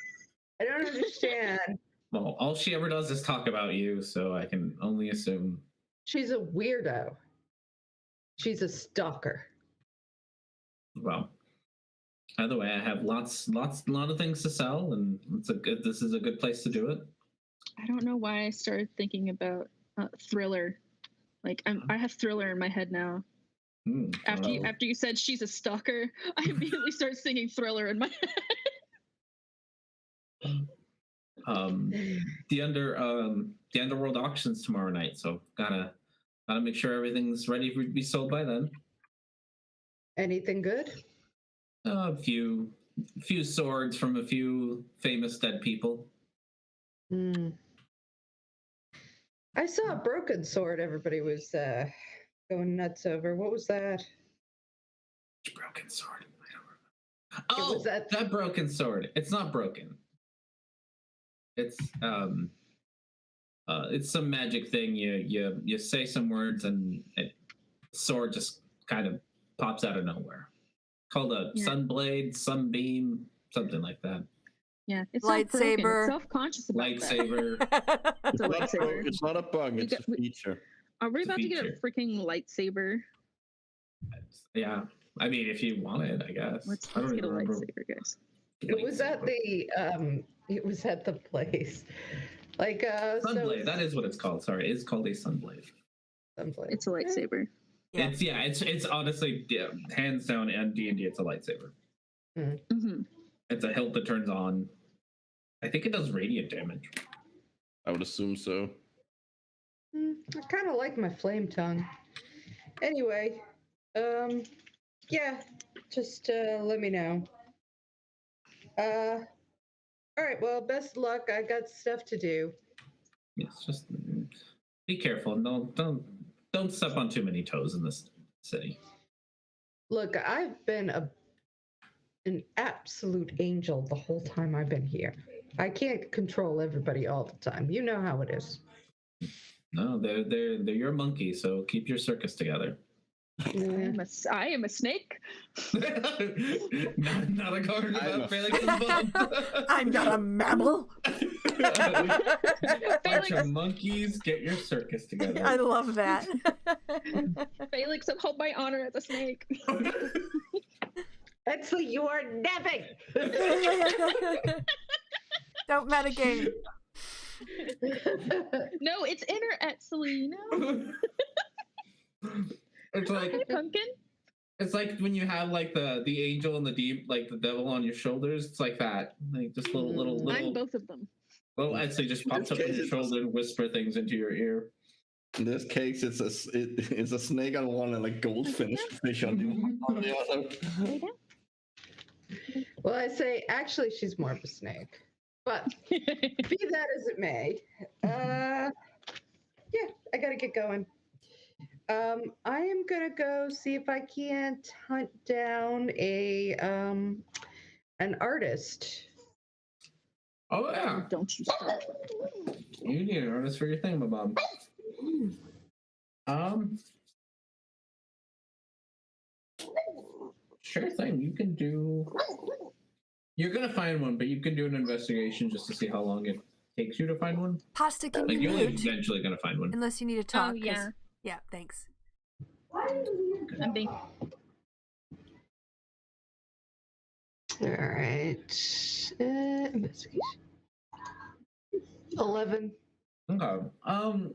I don't understand. Well, all she ever does is talk about you, so I can only assume. She's a weirdo. She's a stalker. Well, either way, I have a lot of things to sell, and this is a good place to do it. I don't know why I started thinking about Thriller. Like I have Thriller in my head now. After you said she's a stalker, I immediately start singing Thriller in my head. The Underworld auction's tomorrow night, so gotta make sure everything's ready to be sold by then. Anything good? A few swords from a few famous dead people. I saw a broken sword. Everybody was going nuts over. What was that? Which broken sword? I don't remember. Oh, that broken sword. It's not broken. It's some magic thing. You say some words and sword just kind of pops out of nowhere. Called a sunblade, sunbeam, something like that. Yeah, it's lightsaber. It's self-conscious about lightsaber. That. It's a lightsaber. It's not a bug. It's a feature. Are we about to get a freaking lightsaber? Yeah, I mean, if you want it, I guess. Let's get a lightsaber, guys. It was at the place. Like sunblade. That is what it's called. Sorry, it's called a sunblade. It's a lightsaber. Yeah. It's honestly hands down in D&D. It's a lightsaber. Mm-hmm. It's a hilt that turns on. I think it does radiant damage. I would assume so. I kind of like my flame tongue. Anyway, yeah, just let me know. All right. Well, best of luck. I got stuff to do. Yes, just be careful and don't step on too many toes in this city. Look, I've been an absolute angel the whole time I've been here. I can't control everybody all the time. You know how it is. No, they're your monkey, so keep your circus together. Yeah. I am a snake. not a guard without Felix's bum. I'm not a mammal. Bunch of monkeys, get your circus together. I love that. Felix, uphold my honor as a snake. Etzley, you are napping. Don't metagame. No, it's inner Etzley. No. It's like, Hey, pumpkin. It's like when you have like the angel and the deep, like the devil on your shoulders. It's like that. Like just I'm both of them. little Etsy just pops up on your shoulder and whisper things into your ear. In this case, it's a snake on one and a goldfish fish on the other. Well, I say actually she's more of a snake, but be that as it may, yeah, I gotta get going. I am gonna go see if I can't hunt down an artist. Oh yeah, Don't you stop. you need an artist for your thingamabob. Sure thing. You can do. You're gonna find one, but you can do an investigation just to see how long it takes you to find one. Pasta, can Like you you're mute? eventually gonna find one. Unless you need to talk. Oh, yeah. Yeah, thanks. I'm being. All right, investigation. 11. Okay.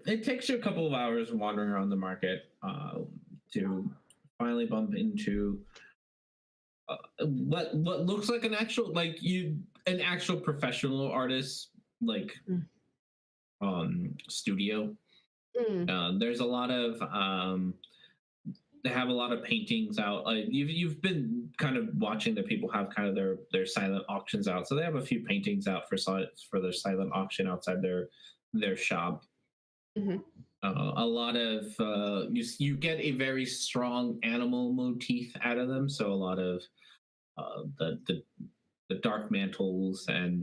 It takes you a couple of hours wandering around the market to finally bump into what looks like an actual professional artist studio. There's a lot of they have a lot of paintings out. You've been kind of watching the people have kind of their silent auctions out, so they have a few paintings out for their silent auction outside their shop. A lot of you get a very strong animal motif out of them, so a lot of the dark mantles and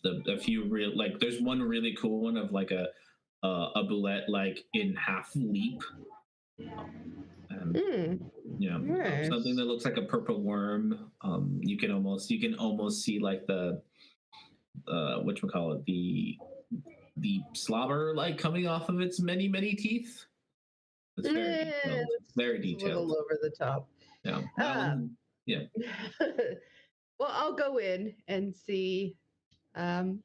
a few real there's one really cool one of like a boulette like in half leap. Nice. Something that looks like a purple worm. You can almost see like the whatchamacallit, the slobber like coming off of its many teeth. It's very detailed. Very detailed. A little over the top. Yeah. Yeah. Well, I'll go in and see somebody's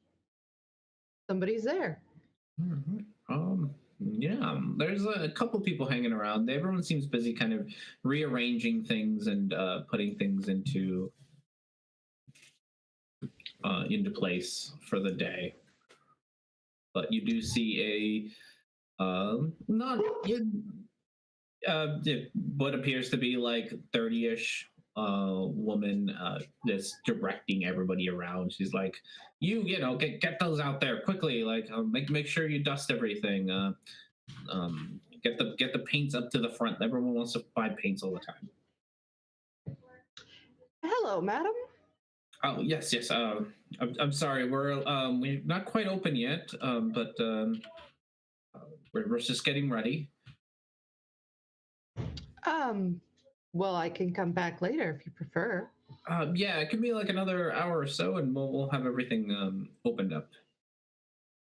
there. Yeah, there's a couple people hanging around. Everyone seems busy kind of rearranging things and putting things into place for the day. But you do see what appears to be like 30-ish woman that's directing everybody around. She's like, get those out there quickly. Like, make sure you dust everything. Get the paints up to the front. Everyone wants to buy paints all the time. Hello, madam. Oh yes. I'm sorry. We're not quite open yet, but we're just getting ready. Well, I can come back later if you prefer. Yeah, it could be like another hour or so, and we'll have everything opened up.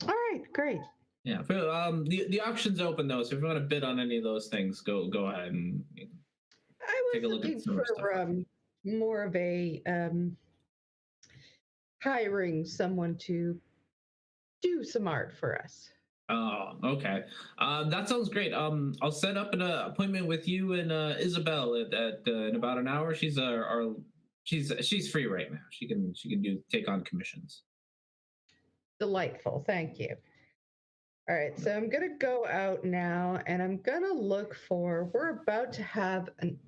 All right, great. Yeah, the auction's open though, so if you want to bid on any of those things, go ahead and take a look at some for stuff. More of a hiring someone to do some art for us. Oh, okay. That sounds great. I'll set up an appointment with you and Isabel at in about an hour. She's she's free right now. She can take on commissions. Delightful, thank you. All right, so I'm gonna go out now, and I'm gonna look for. We're about to have an.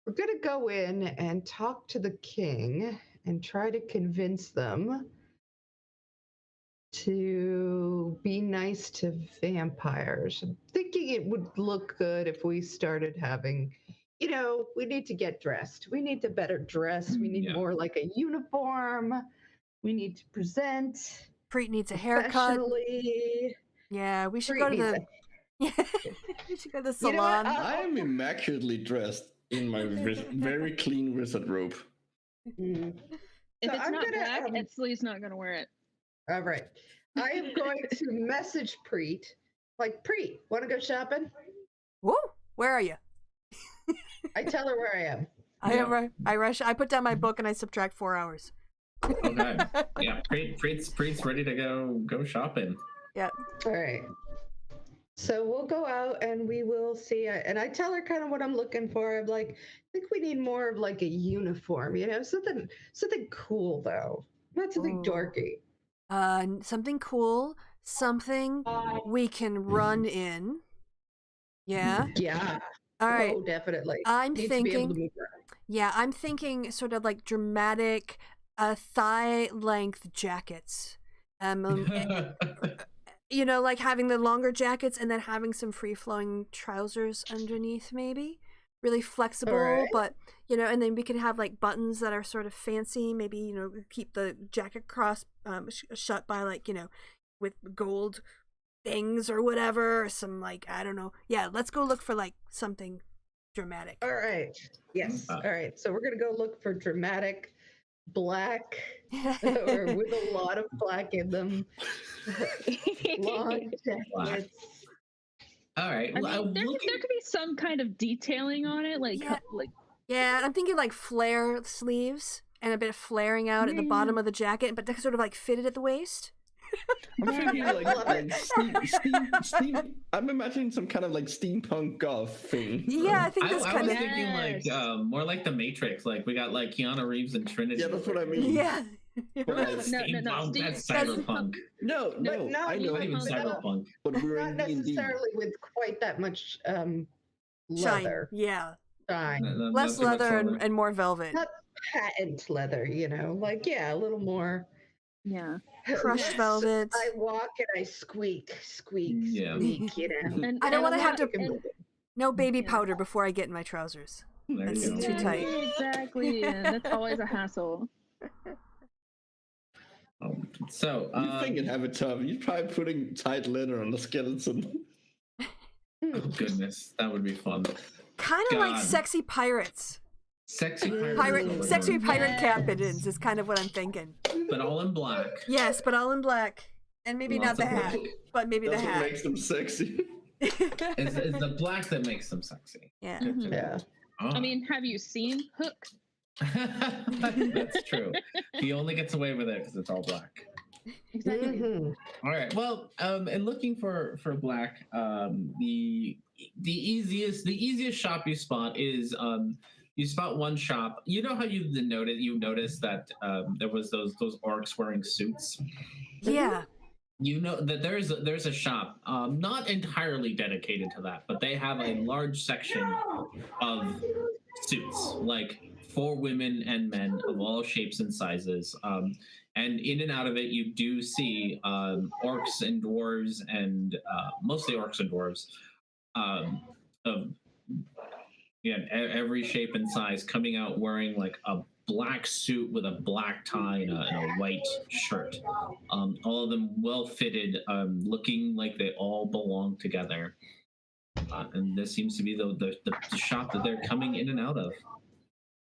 We're gonna go in and talk to the king and try to convince them to be nice to vampires. I'm thinking it would look good if we started having, we need to get dressed. We need to better dress. We need more like a uniform. We need to present. Preet needs a haircut. Yeah, we should go to the. We should go to the salon. I am immaculately dressed in my very clean wizard robe. If it's not black, Etsley's not gonna wear it. All right. I am going to message Preet. Like, Preet, want to go shopping? Whoa, where are you? I tell her where I am. I rush. I put down my book and I subtract 4 hours. Okay. Yeah, Preet's ready to go shopping. Yeah. All right. So we'll go out and we will see. And I tell her kind of what I'm looking for. I'm like, I think we need more of like a uniform, something cool though, not something Ooh. dorky. Something cool, something we can run in. Yeah. Yeah. All right. Oh, definitely. I'm Needs to be able to thinking. move around. Yeah, I'm thinking sort of like dramatic, thigh length jackets. Like having the longer jackets and then having some free flowing trousers underneath, maybe. Really flexible, right. but and then we could have like buttons that are sort of fancy. Maybe keep the jacket cross shut by with gold things or whatever. Or some I don't know. Yeah, let's go look for like something dramatic. All right. Yes. All right. So we're gonna go look for dramatic black or with a lot of black in them. Long jackets. All right. I mean, there could be some kind of detailing on it, Yeah, I'm thinking like flare sleeves and a bit of flaring out at the bottom of the jacket, but sort of like fitted at the waist. I'm thinking I'm imagining some kind of like steampunk goth thing. Yeah, I think I was thinking more like the Matrix. Like we got like Keanu Reeves and Trinity. Yeah, that's what I mean. Yeah. But that's cyberpunk. No, I know. Not even cyberpunk. But we're not necessarily with quite that much leather. Shine. Yeah. Shine. Less leather and more velvet. Not patent leather, a little more. Yeah. Crushed velvet. I walk and I squeak, squeak, And I don't want to have to. No baby powder before I get in my trousers. That's too tight. Exactly. That's always a hassle. So you think it'd have it tough? You'd try putting tight leather on the skeleton. Oh goodness, that would be fun. Kind of like sexy pirates. Sexy pirate captains is kind of what I'm thinking. But all in black. Yes, but all in black, and maybe not the hat, but maybe the hat. That's what makes them sexy. It's the black that makes them sexy. Yeah. Mm-hmm. Yeah. Oh. I mean, have you seen Hook? That's true. He only gets away with it because it's all black. Exactly. Mm-hmm. All right. Well, and looking for black, the easiest shop you spot is you spot one shop. You know how you noticed that there was those orcs wearing suits. Yeah. You know that there's a shop not entirely dedicated to that, but they have a large section of suits, like for women and men of all shapes and sizes. And in and out of it, you do see orcs and dwarves, and mostly orcs and dwarves, of every shape and size, coming out wearing like a black suit with a black tie and a white shirt. All of them well fitted, looking like they all belong together. And this seems to be the shop that they're coming in and out of.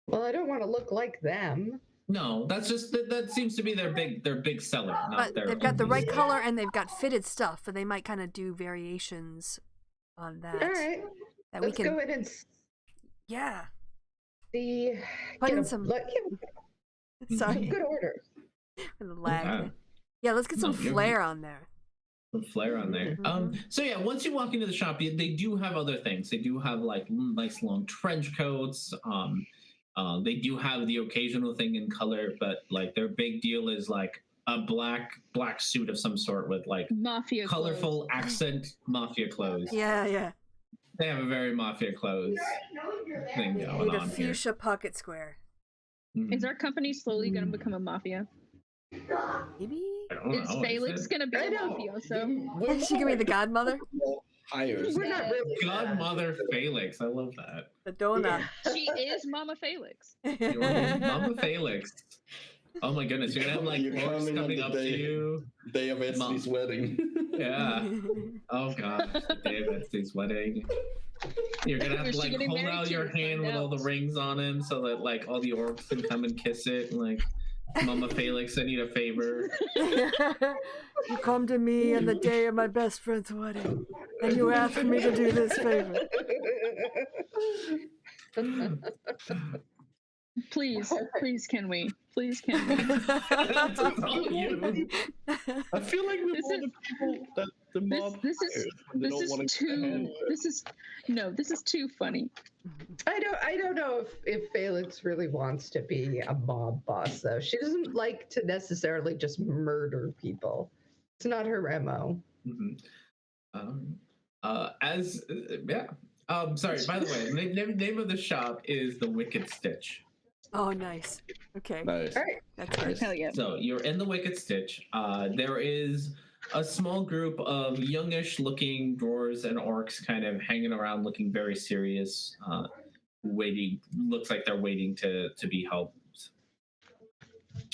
Well, I don't want to look like them. No, that's just that seems to be their big seller. But they've got the right color and they've got fitted stuff, but they might kind of do variations on that. All right, let's go in and see. Put in some. Sorry. Good order. Lag. Okay. Yeah, let's get some flair on there. Some flair on there. Mm-hmm. So yeah, once you walk into the shop, they do have other things. They do have like nice long trench coats. They do have the occasional thing in color, but like their big deal is like a black suit of some sort with like mafia colorful clothes. Accent mafia clothes. Yeah. They have a very mafia clothes thing going Need on a fuchsia pocket square. Mm-hmm. Is our company slowly going to become a mafia? Maybe. Is Felix going to be a mafioso? Is she going to be the godmother? Hires. We're not really Godmother Felix. I love that. The donut. She is Mama Felix. You're Mama Felix. Oh my goodness, you're gonna have like orcs coming up to you. Day of Etsky's wedding. Yeah. Oh god, the day of Etsky's wedding. You're gonna have to like hold out your hand with all the rings on him so that like all the orcs can come and kiss it. And, like, Mama Felix, I need a favor. You come to me on the day of my best friend's wedding, and you ask me to do this favor. Please, can we? Please, can we? It's all you. I feel like we're This all is- the people that the mob This is hires when they this don't is wanna get their hand too. dirty. This is too funny. I don't know if Felix really wants to be a mob boss though. She doesn't like to necessarily just murder people. It's not her MO. Mhm. Yeah. Sorry. By the way, name of the shop is the Wicked Stitch. Oh, nice. Okay. Nice. All right. That's good. Hell yeah. So you're in the Wicked Stitch. There is a small group of youngish-looking dwarves and orcs kind of hanging around, looking very serious. Waiting. Looks like they're waiting to be helped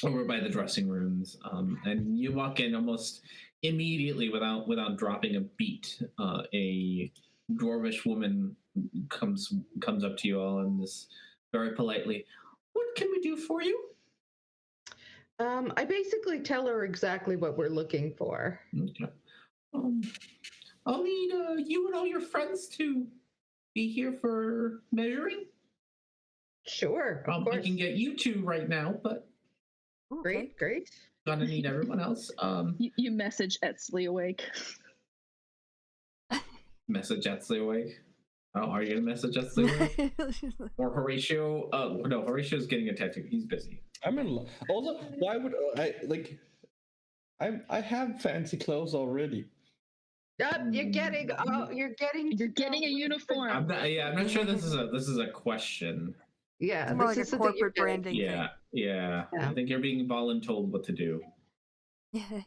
over by the dressing rooms. And you walk in almost immediately without dropping a beat. A dwarvish woman comes up to you all and this very politely, "What can we do for you?" I basically tell her exactly what we're looking for. Okay. I'll need you and all your friends to be here for measuring. Sure, of I course. can get you two right now, but Okay. Great, great. gonna need everyone else. You message Etsley awake. Message Etsley awake. Oh, are you gonna message Etsley awake? Or Horatio? No, Horatio's getting a tattoo. He's busy. I'm in love. Also, why would I like? I have fancy clothes already. You're getting a uniform. I'm not sure this is a question. Yeah, It's more this like is a something you're corporate getting. branding Yeah. Yeah. I think you're being voluntold what to do. thing.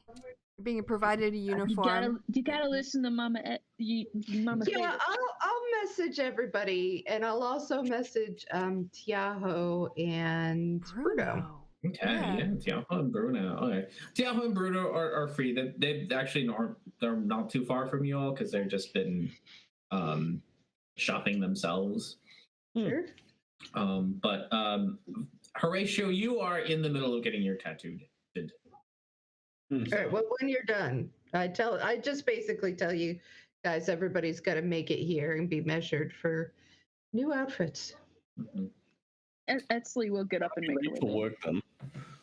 Being provided a You uniform. gotta listen to Mama. Mama. Yeah, I'll message everybody, and I'll also message Tiaho and Bruno. Okay, Yeah. Tiago and Bruno. Okay, Tiago and Bruno are free. They've actually they're not too far from you all because they've just been shopping themselves. Sure. But Horatio, you are in the middle of getting your tattooed. All right. Well, when you're done, I just basically tell you guys, everybody's got to make it here and be measured for new outfits. Mhm. Etsley will get up and make Ready it for with work then.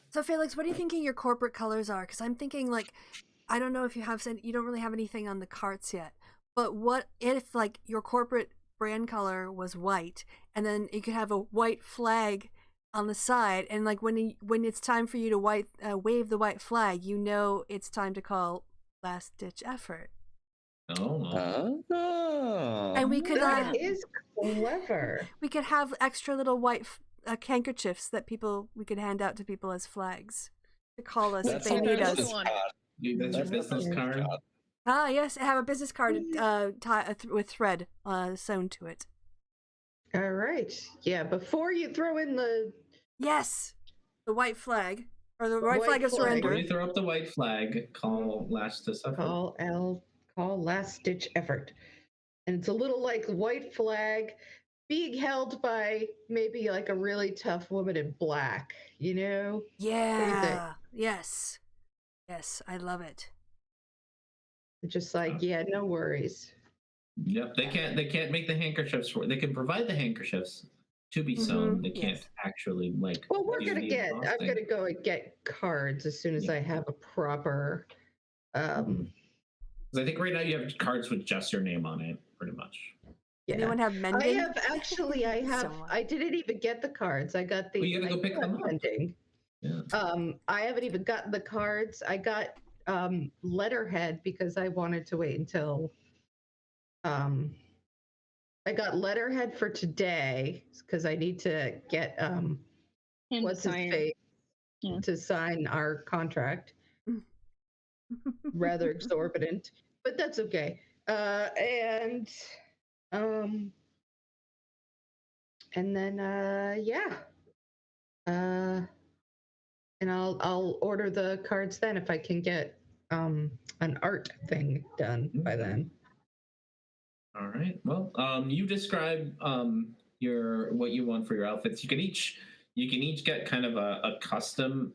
So Felix, what are you thinking your corporate colors are? Because I'm thinking like, I don't know if you don't really have anything on the carts yet. But what if like your corporate brand color was white, and then you could have a white flag on the side, and like when it's time for you to wave the white flag, you know it's time to call last ditch effort. Oh. And we could That is clever. we could have extra little white handkerchiefs that we could hand out to people as flags to call us if they need us. Dude, that's your business card. Ah, yes, I have a business card with thread sewn to it. All right. Yeah, before you throw in the the white flag or the white flag of Before surrender. you throw up the white flag, call last ditch effort. call last ditch effort, and it's a little like white flag being held by maybe like a really tough woman in black. You know? Yeah. Yes, I love it. Just like no worries. Yep, they can't make the handkerchiefs for. They can provide the handkerchiefs to be sewn. They can't actually like. Well, I'm do the gonna embossing. go and get cards as soon as I have a proper. Because I think right now you have cards with just your name on it, pretty much. Yeah. Anyone have mending? I didn't even get the cards. I got the. Well, you gotta go pick them up. Mending. Yeah. I haven't even gotten the cards. I got letterhead because I wanted to wait until. I got letterhead for today because I need to get what's his face to sign our contract. Rather exorbitant, but that's okay. And then and I'll order the cards then if I can get an art thing done by then. All right. Well, you describe what you want for your outfits. You can each get kind of a custom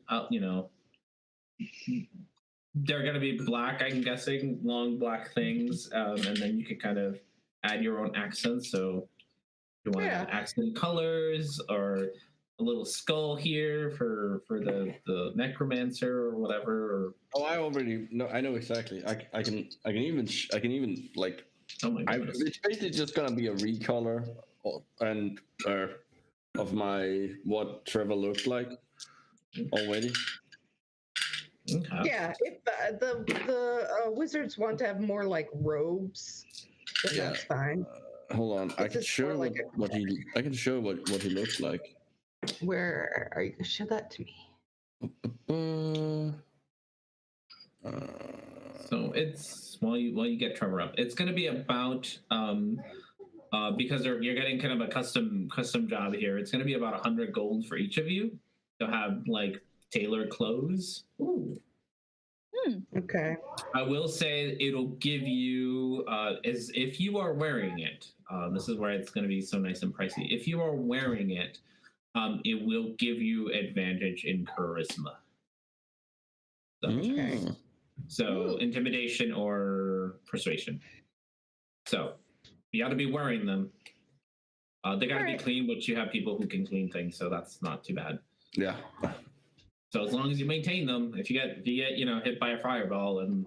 they're gonna be black, I'm guessing, long black things, and then you can kind of add your own accents. So you want to add accent colors or little skull here for the necromancer or whatever. Or, Oh, I already know. I know exactly. I can even like. oh my goodness. It's basically just gonna be a recolor and of my what Trevor looks like already. Okay. Yeah, if the wizards want to have more like robes, then Yeah. that's fine. Hold on, I This can is show more like what he. I can show what he looks like. Where are you? Show that to me. So it's while you get Trevor up, it's going to be about because you're getting kind of a custom job here. It's going to be about 100 gold for each of you to have like tailored clothes. Ooh. Okay. I will say it'll give you is if you are wearing it. This is where it's going to be so nice and pricey. If you are wearing it, it will give you advantage in charisma. Okay. So intimidation or persuasion. So you got to be wearing them. They got to be clean, but you have people who can clean things, so that's not too bad. Yeah. So as long as you maintain them, if you get hit by a fireball and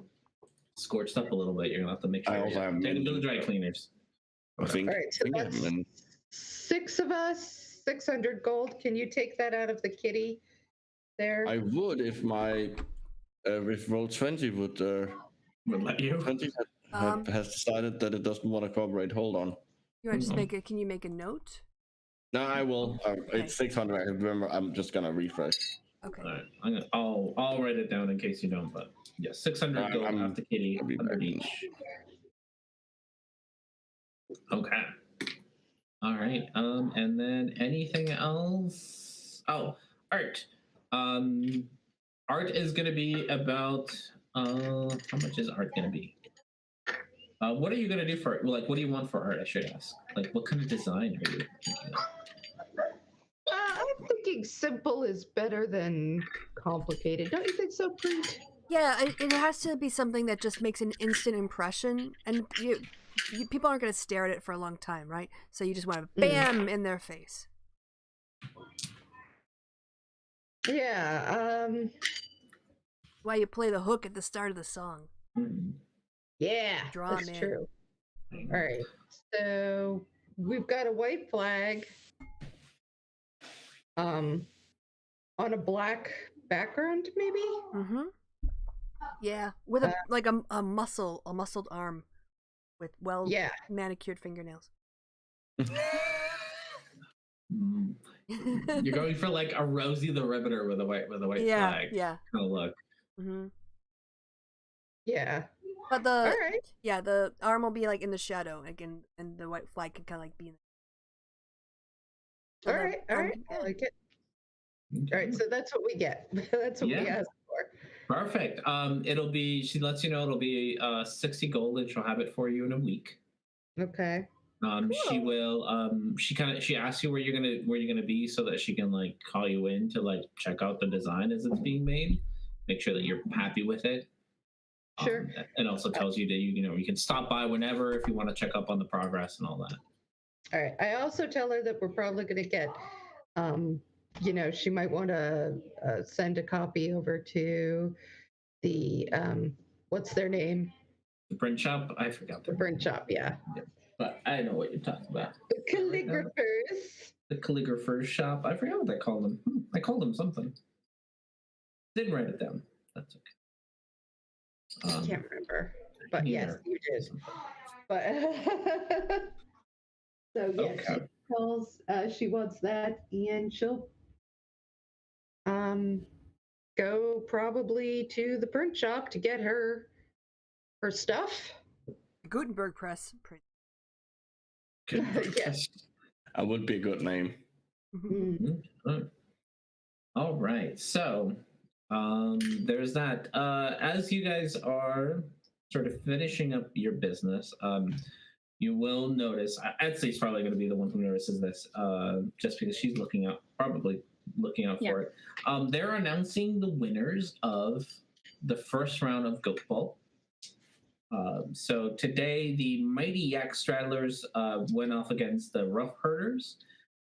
scorched up a little bit, you're gonna have to make sure you take them to the dry cleaners. I think. All right, so that's 6 of us, 600 gold. Can you take that out of the kitty there? I would if my if Roll20 would let you. 20 has decided that it doesn't want to cooperate. Hold on. You want to just make it? Can you make a note? No, I will. It's 600. I remember. I'm just gonna refresh. Okay. All right. I'll write it down in case you don't. But yeah, 600 gold off the kitty, 100 each. Okay. All right. And then anything else? Oh, art. Art is going to be about. How much is art going to be? What are you going to do for it? Like, what do you want for art? I should ask. Like, what kind of design are you thinking of? I'm thinking simple is better than complicated. Don't you think so, Preet? Yeah, it has to be something that just makes an instant impression, and people aren't going to stare at it for a long time, right? So you just want to bam in their face. Yeah. Why you play the hook at the start of the song? Yeah, Draw that's in. true. All right, so we've got a white flag. On a black background, maybe. Mm-hmm. Yeah, with a muscled arm, with manicured fingernails. You're going for like a Rosie the Riveter with a white flag. Yeah. Kind of look. Mm-hmm. Yeah. But the arm will be like in the shadow again, and the white flag can kind of like be in. All right. I like it. All right, so that's what we get. That's what we asked for. Perfect. She lets you know it'll be 60 gold, and she'll have it for you in a week. Okay. Cool. She will. She asks you where you're gonna be so that she can like call you in to like check out the design as it's being made, make sure that you're happy with it. Sure. And also tells you that you can stop by whenever if you want to check up on the progress and all that. All right. I also tell her that we're probably going to get, she might want to send a copy over to the what's their name? The print shop. I forgot the print shop. Yeah. But I know what you're talking about. The calligraphers. The calligraphers shop. I forgot what I called them. I called them something. Didn't write it down. That's okay. I can't remember, but yes, you did. But so yes, she tells she wants that, and she'll go probably to the print shop to get her stuff. Gutenberg press print. Yes, that would be a good name. All right, so there's that. As you guys are sort of finishing up your business, you will notice. Etsy's probably going to be the one who notices this, just because she's probably looking out for it. They're announcing the winners of the first round of Goat Ball. So today, the Mighty Yak Straddlers went off against the Rough Herders.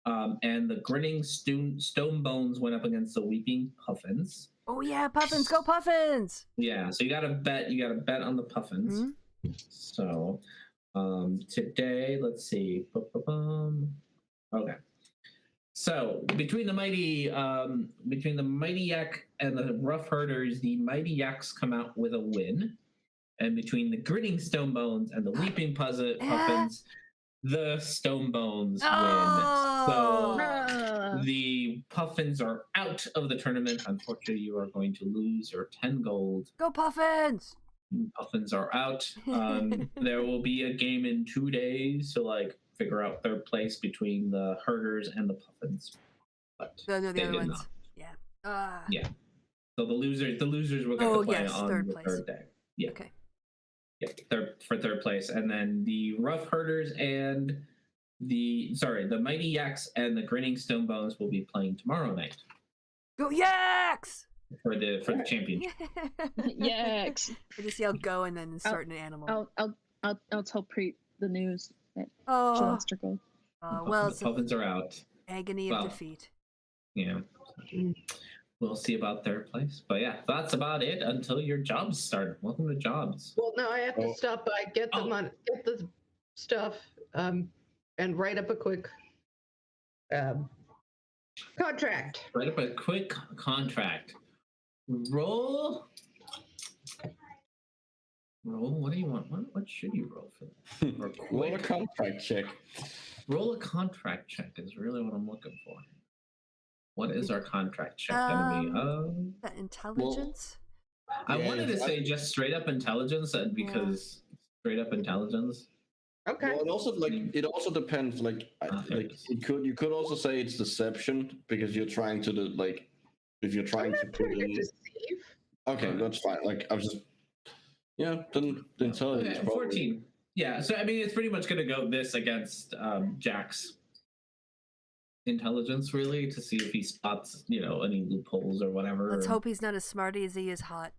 And the grinning stone bones went up against the weeping puffins. Oh yeah, Puffins, go Puffins! Yeah, so you got to bet on the puffins. Mm-hmm. So today, let's see. Okay. So between the mighty yak and the rough herders, the mighty yaks come out with a win. And between the grinning stone bones and the weeping puffins, the stone bones win. So the puffins are out of the tournament. Unfortunately, you are going to lose your 10 gold. Go Puffins! Puffins are out. There will be a game in 2 days to like figure out third place between the herders and the puffins. But No, the they other did ones. not. Yeah. Yeah. So the losers will get to play on third the place. third day. Yeah. Okay. Yeah, third place, and then the rough herders and the mighty yaks and the grinning stone bones will be playing tomorrow night. Go Yaks! For the championship. Yaks. I just yell go and then insert an animal. I'll tell Preet the news that she Oh, lost her gold. well, The it's puffins are out. agony of defeat. Yeah. We'll see about third place. But yeah, that's about it until your jobs start. Welcome to jobs. Well, no, I have to stop by, get the money, get the stuff, and write up a quick contract. Write up a quick contract. Roll. What do you want? What should you roll for that? Roll a contract check. Roll a contract check is really what I'm looking for. What is our contract check going to be? That intelligence? I wanted to say just straight up intelligence, because straight up intelligence. Okay. Well, it also depends. You could also say it's deception because you're trying to if you're trying to put in. Deceive. Okay, that's fine. I was just then the intelligence. Okay, 14. Yeah, so I mean it's pretty much gonna go this against Jack's intelligence really to see if he spots any loopholes or whatever. Let's hope he's not as smarty as he is hot.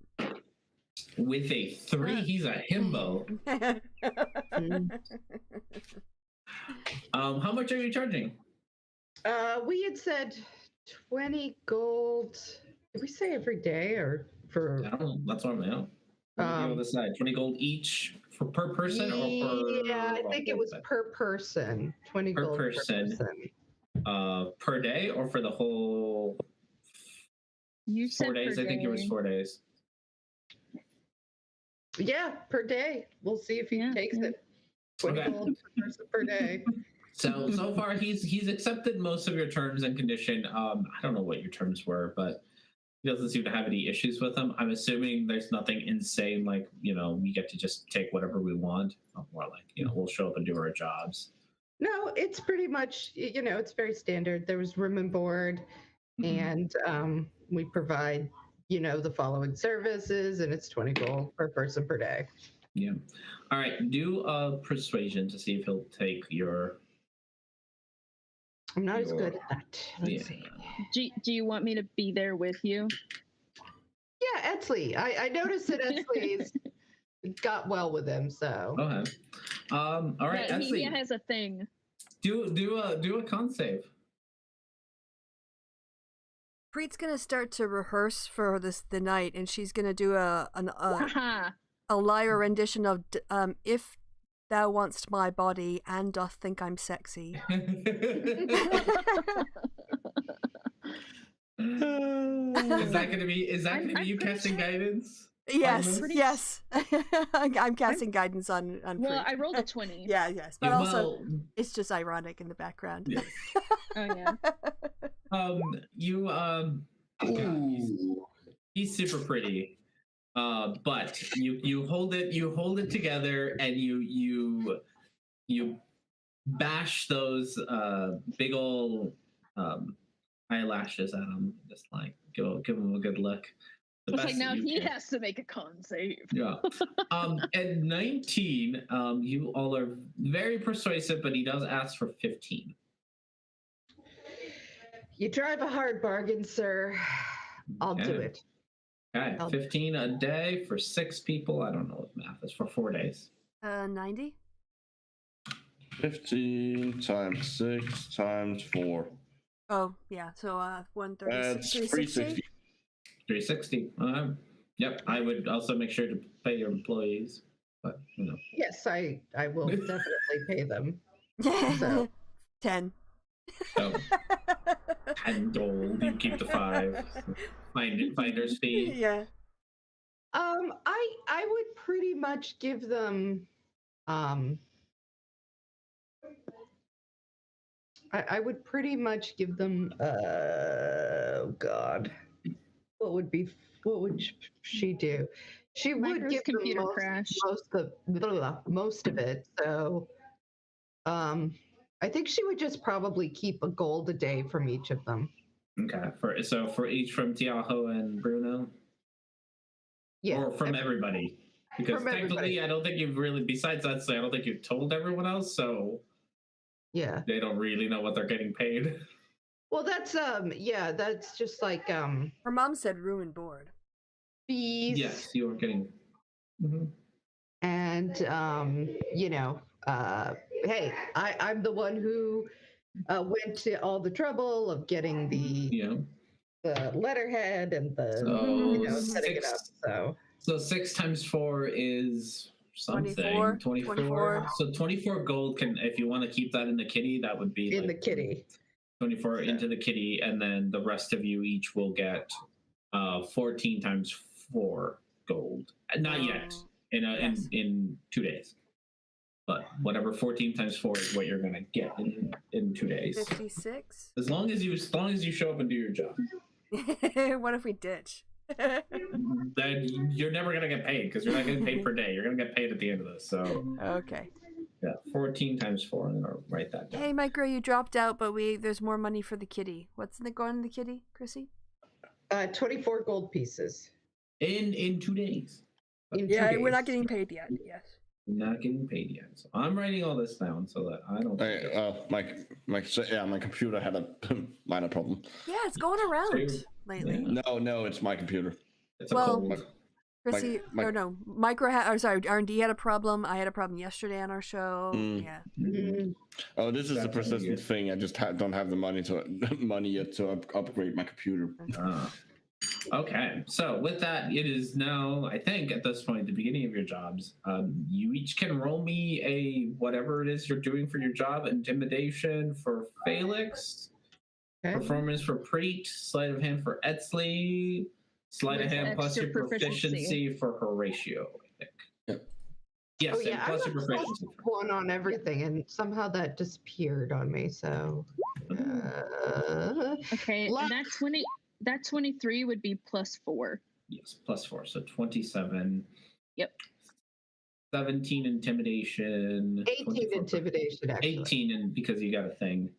With a 3, he's a himbo. How much are you charging? We had said 20 gold. Did we say every day or for? I don't know. That's what I'm at. On the side, 20 gold each per person, or per? Yeah, I think it was per person. 20 per gold person. per person. Per day or for the whole? You said 4 days. I think it was 4 days. Yeah, per day. We'll see if he takes it. 20 gold per person per day. So far he's accepted most of your terms and condition. I don't know what your terms were, but he doesn't seem to have any issues with them. I'm assuming there's nothing insane like we get to just take whatever we want. More like we'll show up and do our jobs. No, it's pretty much it's very standard. There was room and board, and we provide the following services, and it's 20 gold per person per day. Yeah. All right. Do a persuasion to see if he'll take your. I'm not as good at that. Let's see. Do you want me to be there with you? Yeah, Etsley. I noticed that Etsley's got well with him, so. Okay. All right, yeah, Etsley. He has a thing. Do a con save. Preet's gonna start to rehearse for the night, and she's gonna do a lyre rendition of "If Thou Want'st My Body and Doth Think I'm Sexy." Is that gonna be you casting guidance? Yes. I'm casting guidance on Well, Preet. I rolled a 20. Yes, but also it's just ironic in the background. Yes. Oh yeah. He's super pretty. But you hold it together and you bash those big old eyelashes at him, just like give him a good look. It's like now he has to make a con save. Yeah. At 19, you all are very persuasive, but he does ask for 15. You drive a hard bargain, sir. I'll do it. Okay, 15 a day for 6 people. I don't know what math is for 4 days. 90. 15 times 6 times 4. Oh, yeah. So 130. That's 360? 360. 360. Yep. I would also make sure to pay your employees, but Yes, I will definitely pay them. So 10. So 10 gold. You keep the 5. Finder's fee. Yeah. I would pretty much give them I would pretty much give them oh god. What would she do? She would Micro's give them computer crashed. most of it. So I think she would just probably keep a gold a day from each of them. Okay. For each from Tiaho and Bruno? Yeah. Or from everybody? Because From technically, everybody. I don't think you've really, besides that, I don't think you've told everyone else, so Yeah. they don't really know what they're getting paid. Well, that's that's just like Her mom said room and board. fees. Yes, you are getting. And hey, I'm the one who went to all the trouble of getting the letterhead and the setting it up. So 6 times 4 is something. 24. So 24 gold can, if you want to keep that in the kitty, that would be in the kitty. 24 into the kitty, and then the rest of you each will get 14 times 4 gold. Not yet. In 2 days. But whatever 14 times 4 is what you're gonna get in 2 days. 56. As long as you show up and do your job. What if we ditch? Then you're never gonna get paid because you're not getting paid per day. You're gonna get paid at the end of this. So Okay. yeah, 14 times 4. I'm gonna write that down. Hey, Micro, you dropped out, but there's more money for the kitty. What's going in the kitty, Chrissy? 24 gold pieces. In 2 days. In 2 Yeah, days. we're not getting paid yet. Yes. Not getting paid yet. So I'm writing all this down so that I don't forget. My computer had a minor problem. Yeah, it's going around lately. Yeah. No, it's my computer. It's a Well, cold. Chrissy, my- or no, Micro had, or sorry, R&D had a problem. I had a problem yesterday on our show. Yeah. Mhm. Oh, this is a That's persistent weird. thing. I just don't have the money yet to upgrade my computer. Okay, so with that, it is now, I think, at this point, the beginning of your jobs. You each can roll me a whatever it is you're doing for your job. Intimidation for Felix, Okay. performance for Preet, sleight of hand for Etzley, sleight of With hand plus your extra proficiency for Horatio, I think. Yep. Yes, Oh yeah, and I plus got your proficiency. one on everything, and somehow that disappeared on me. So, Okay, Luck. and that 23 would be +4. Yes, plus 4, so 27. Yep. 17 intimidation. 18 24 intimidation, actually. 18, and because you got a thing.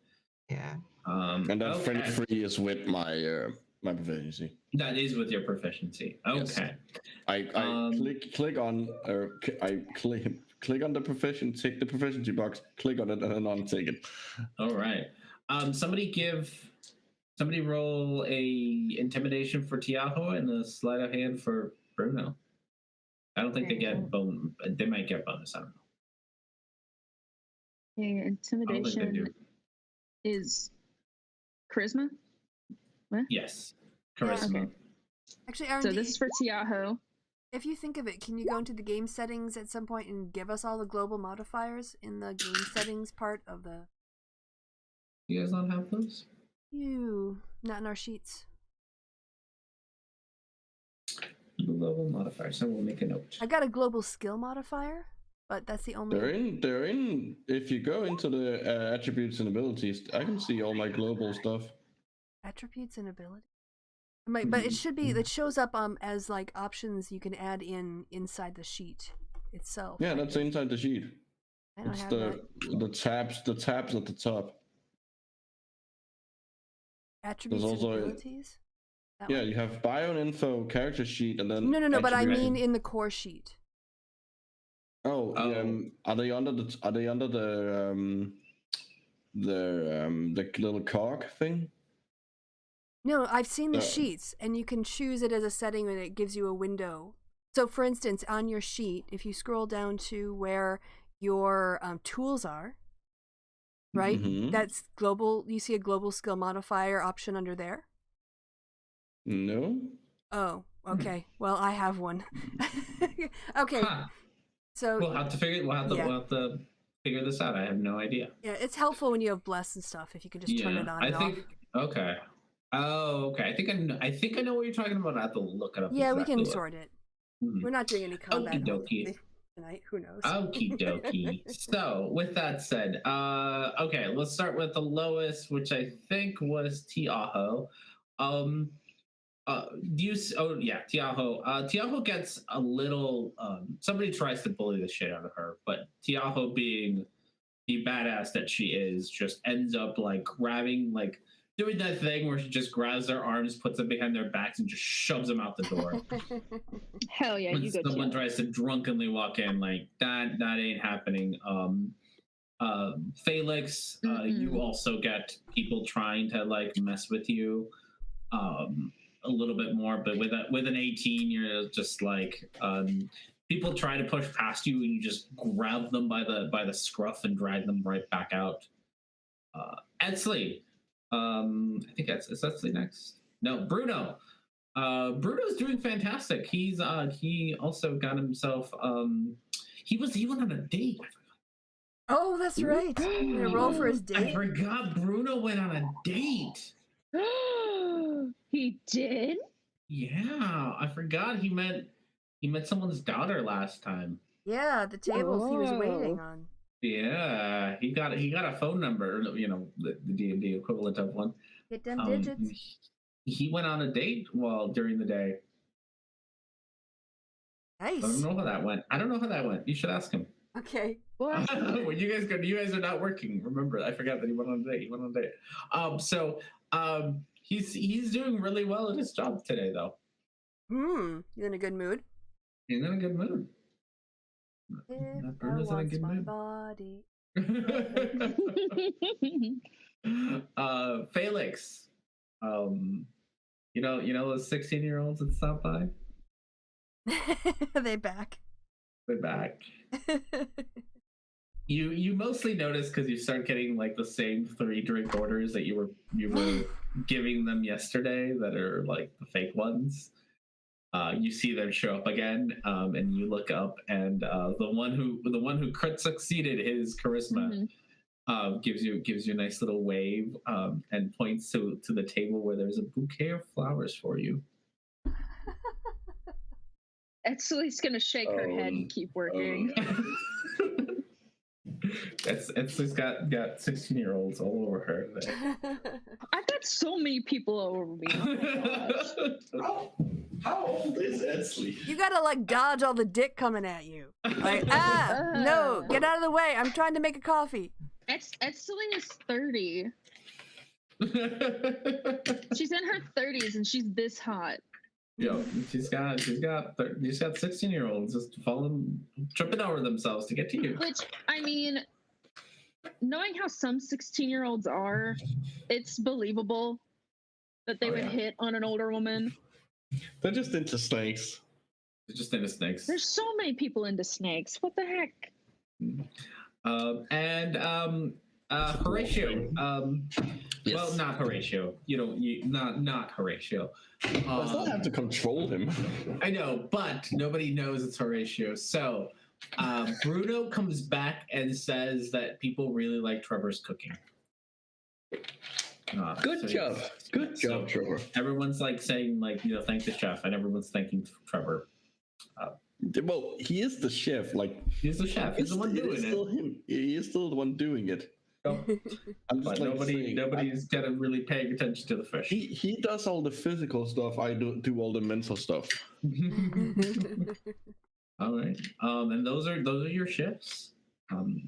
Yeah. And then okay. 23 is with my my proficiency. That is with your proficiency. Okay. Yes. I click on click on the proficiency, tick the proficiency box, click on it, and then untick it. All right. Somebody roll a intimidation for Tiaho and a sleight of hand for Bruno. I don't think they get bonus. They might get bonus. I don't know. Okay, I don't think they intimidation do. is charisma. What? Yes. Charisma. Okay. Actually, So R&D, this is for Tiaho. if you think of it, can you go into the game settings at some point and give us all the global modifiers in the game settings part of the... You guys not have those? Not in our sheets. Level modifier. So we'll make a note. I got a global skill modifier, but that's the only... They're in. If you go into the attributes and abilities, I can see all my global stuff. Attributes and ability. But it should be. It shows up as like options you can add inside the sheet itself. Yeah, that's inside the sheet. I don't It's have the tabs at the top. attributes also and abilities. That Yeah, one? you have bio and info, character sheet, and then No. But I attribute. mean in the core sheet. Oh, are they under the little cog thing? No, I've seen the sheets, and you can choose it as a setting, and it gives you a window. So, for instance, on your sheet, if you scroll down to where your tools are, right? Mhm. That's global. You see a global skill modifier option under there? No. Oh, okay. Well, I have one. Okay, Huh. so We'll have to figure. yeah. We'll have to figure this out. I have no idea. Yeah, it's helpful when you have bless and stuff if you can just turn it on I and think. off. Okay. Oh, okay. I think I know what you're talking about. I have to look it up. Yeah, we exactly can sort it. We're not doing any combat Okie dokie. tonight. Who knows? Okie dokie. So, with that said, okay, let's start with the lowest, which I think was Tiaho. Do you? Oh yeah, Tiaho. Tiaho gets a little. Somebody tries to bully the shit out of her, but Tiaho, being the badass that she is, just ends up like grabbing, like doing that thing where she just grabs their arms, puts them behind their backs, and just shoves them out the door. Hell yeah, When you go. someone Tia. tries to drunkenly walk in, like that ain't happening. Felix, you also get people trying to like mess with you a little bit more, but with an 18, you're just like people try to push past you, and you just grab them by the scruff and drag them right back out. Edsley, I think is Edsley next? No, Bruno. Bruno's doing fantastic. He also got himself he went on a date. Oh, that's right. I'm gonna roll for his I date. forgot Bruno went on a date. He did? Yeah, I forgot he met someone's daughter last time. Yeah, the tables he was waiting Whoa. on. Yeah, he got a phone number, you know, the D&D equivalent of one. Get them digits. He went on a date during the day. Nice. I don't know how that went. You should ask him. Okay. What? When you guys are not working. Remember, I forgot that he went on a date. So he's doing really well at his job today, though. You in a good mood? He's in a good mood. If Bruno's in a good my mood. body. Felix, you know those 16-year-olds that stop by? Are they back? They're back. You mostly notice because you start getting like the same 3 drink orders that you were giving them yesterday that are like the fake ones. You see them show up again, and you look up, and the one who succeeded his charisma gives you a nice little wave, and points to the table where there's a bouquet of flowers for you. Edsley's gonna shake her head and keep working. Edsley's got 16-year-olds all over her. I've got so many people over me. Oh my gosh. How old is Edsley? You gotta like dodge all the dick coming at you. Like, no, get out of the way. I'm trying to make a coffee. Edsley is 30. She's in her 30s and she's this hot. Yo, she's got 16-year-olds just tripping over themselves to get to you. Which, I mean, knowing how some 16-year-olds are, it's believable that they would hit on an older woman. They're just into snakes. They're just into snakes. There's so many people into snakes. What the heck? Horatio. Yes. Well, not Horatio. Not Horatio. I still have to control him. I know, but nobody knows it's Horatio. So Bruno comes back and says that people really like Trevor's cooking. Good job, Trevor. Everyone's like saying thank the chef, and everyone's thanking Trevor. Well, he is the chef. Like he's the chef. He's the one doing it. He is still the one doing it. But nobody's gonna really paying attention to the fish. He does all the physical stuff. I do all the mental stuff. All right. And those are your shifts.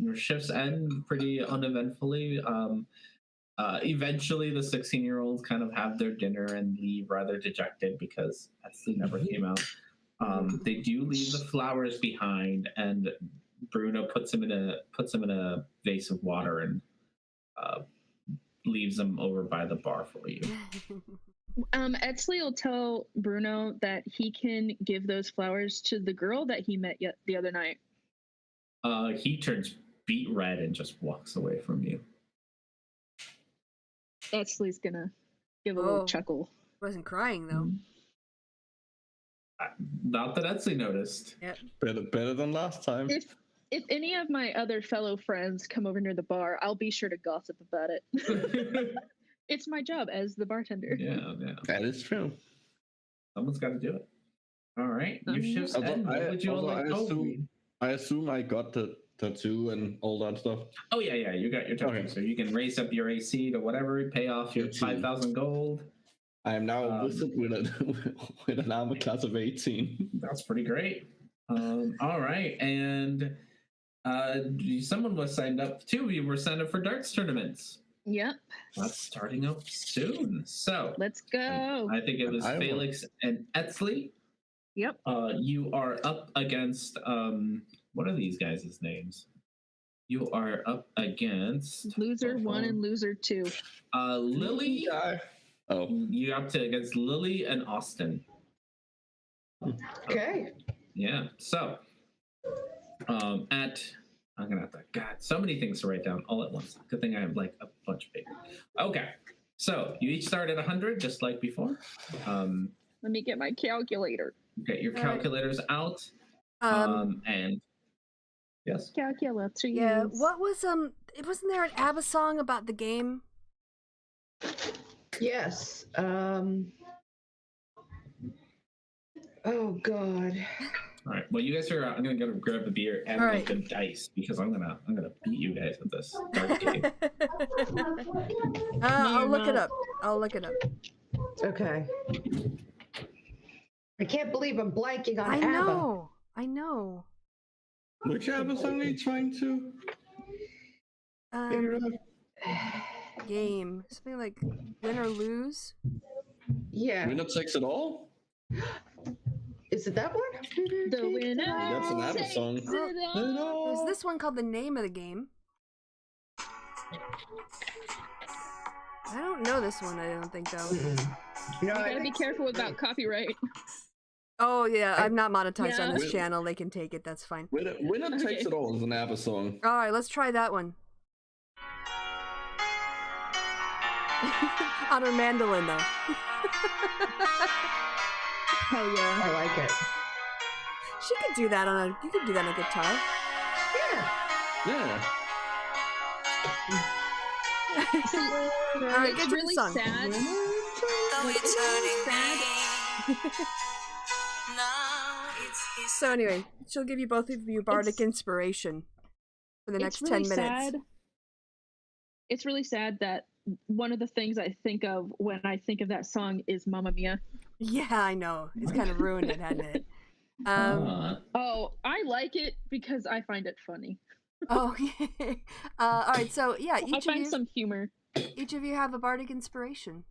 Your shifts end pretty uneventfully. Eventually, the 16-year-olds kind of have their dinner and leave rather dejected because Edsley never came out. They do leave the flowers behind, and Bruno puts them in a vase of water and leaves them over by the bar for you. Edsley will tell Bruno that he can give those flowers to the girl that he met the other night. He turns beet red and just walks away from you. Etzley's gonna give a Oh. little chuckle. Wasn't crying though. Mm. Not that Etsy noticed. Better than last time. If any of my other fellow friends come over near the bar, I'll be sure to gossip about it. It's my job as the bartender. Yeah. That is true. Someone's got to do it. All right. Your shift's Although end. What would you all like? I assume I got the tattoo and all that stuff. Oh yeah. You got your tattoo, Okay. so you can raise up your AC to whatever, pay off your 5,000 gold. I am now a wizard with an armor class of 18. That's pretty great. All right, and someone was signed up. 2 of you were signed up for darts tournaments. Yep. That's starting up soon. So Let's go. I think it was Felix and Etzley. Yep. You are up against what are these guys' names? You are up against Loser 1 and loser 2. Lily. Oh, You're up against Lily and Austin. Okay. Yeah. So I'm gonna have to. God, so many things to write down all at once. Good thing I have like a bunch of paper. Okay. So you each start at 100, just like before. Let me get my calculator. Get your calculators out. And yes. Calculator. Yeah. What was wasn't there an ABBA song about the game? Yes. Oh God. All right. Well, you guys are. I'm gonna go grab a beer and All make the dice because I'm gonna beat you guys with this dark game. I'll look it up. Okay. I can't believe I'm blanking on I ABBA. know. which ABBA song are you trying to figure out? Game. Something like Win or Lose. Yeah. Winner takes it all? Is it that one? The winner. That's an ABBA takes song. it all. There's this one called The Name of the Game. I don't know this one, I don't think, though. No, You I gotta be think careful about copyright. Oh, yeah, I'm not monetized on Yeah. this channel. They can take it, that's fine. Winner takes it all is an ABBA song. Alright, let's try that one. On her mandolin, though. Hell yeah. I like it. She could do that on you could do that on a guitar. Yeah. Yeah. Alright, get It's to really the song. sad. Like, it's really sad. So anyway, she'll give you both of you bardic It's- inspiration for the next It's really 10 minutes. sad. It's really sad that one of the things I think of when I think of that song is Mamma Mia. Yeah, I know. It's kind of ruined it, hadn't it? Oh, I like it because I find it funny. Oh, all right. So yeah, I find some humor. each of you have a bardic inspiration.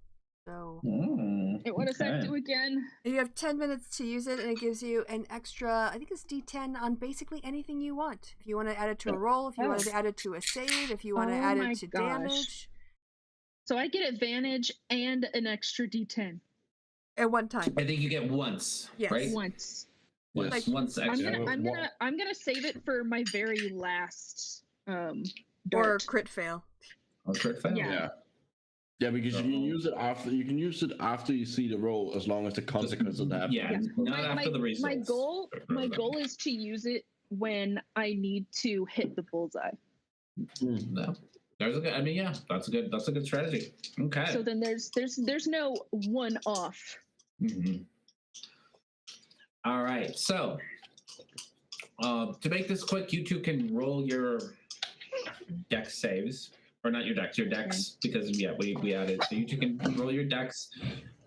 So What does that do again? you have 10 minutes to use it, and it gives you an extra. I think it's D10 on basically anything you want. If you want to add it to a roll, if you want to add it to a save, if you want to Oh add my it to gosh. damage, So I get advantage and an extra D10 at one time. I think you get once. Yes. Right. once. Once. Like- Once I'm extra. gonna save it for my very last Or dart. crit fail. Oh, crit fail? Yeah. Yeah, because you can use it after you see the roll, as long as the consequences happen. Yeah. Yeah. Not after the results. My goal is to use it when I need to hit the bullseye. No. There's a good. I mean, yeah, that's a good strategy. Okay. So then there's no one off. Mhm. All right. So, to make this quick, you two can roll your dex saves, or not your dex, because we added. So you two can roll your dex,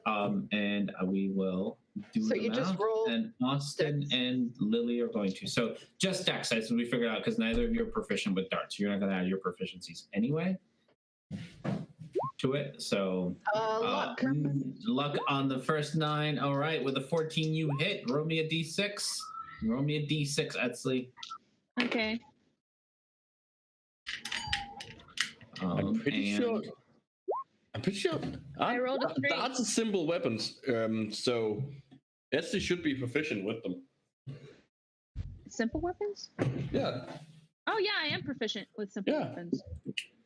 and we will do So the you just math, roll and Austin dex. and Lily are going to. So just dex, as we figured out, because neither of you are proficient with darts. You're not going to add your proficiencies anyway to it. So Luck. luck on the first 9. All right, with a 14 you hit. Roll me a d6. Roll me a d6, Etzley. Okay. I'm pretty sure. I rolled a 3. That's a simple weapons. So Esty should be proficient with them. Simple weapons? Yeah. Oh yeah, I am proficient with simple Yeah. weapons.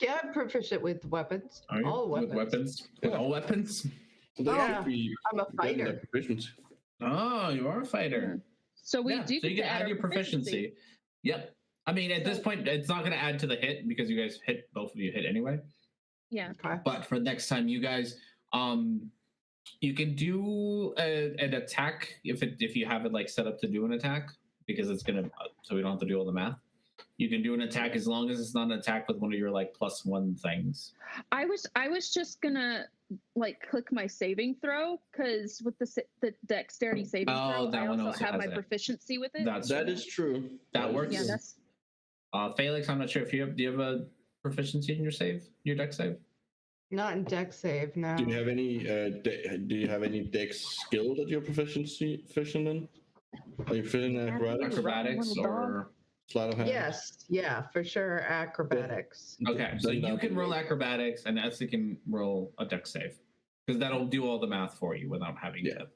Yeah, I'm proficient with weapons. Are you? All weapons. With weapons? With Yeah. all weapons? So they Yeah, should be I'm a getting their fighter. proficiency. Oh, you are a fighter. So we Yeah, do. so you get can to add your our proficiency. Yep. I mean, at this So- point, it's not going to add to the hit because you guys hit, both of you hit anyway. Yeah. Okay. But for next time, you guys, you can do an attack if you have it like set up to do an attack because it's gonna so we don't have to do all the math. You can do an attack as long as it's not an attack with one of your like +1 things. I was just gonna like click my saving throw because with the dexterity saving Oh, throw, that I one also also have has my it. proficiency with it. That is true. That is works. Yeah, true. that's Felix, I'm not sure if you have. Do you have a proficiency in your dex save? Not in deck save, no. Do you have any dex skill that you're proficient in? Are you proficient in acrobatics? Acrobatics little dog. or Sleight of hand? Yes, yeah, for sure. Acrobatics. okay, so Then you that can would roll work. acrobatics, and Essie can roll a dex save because that'll do all the math for you without having Yeah. to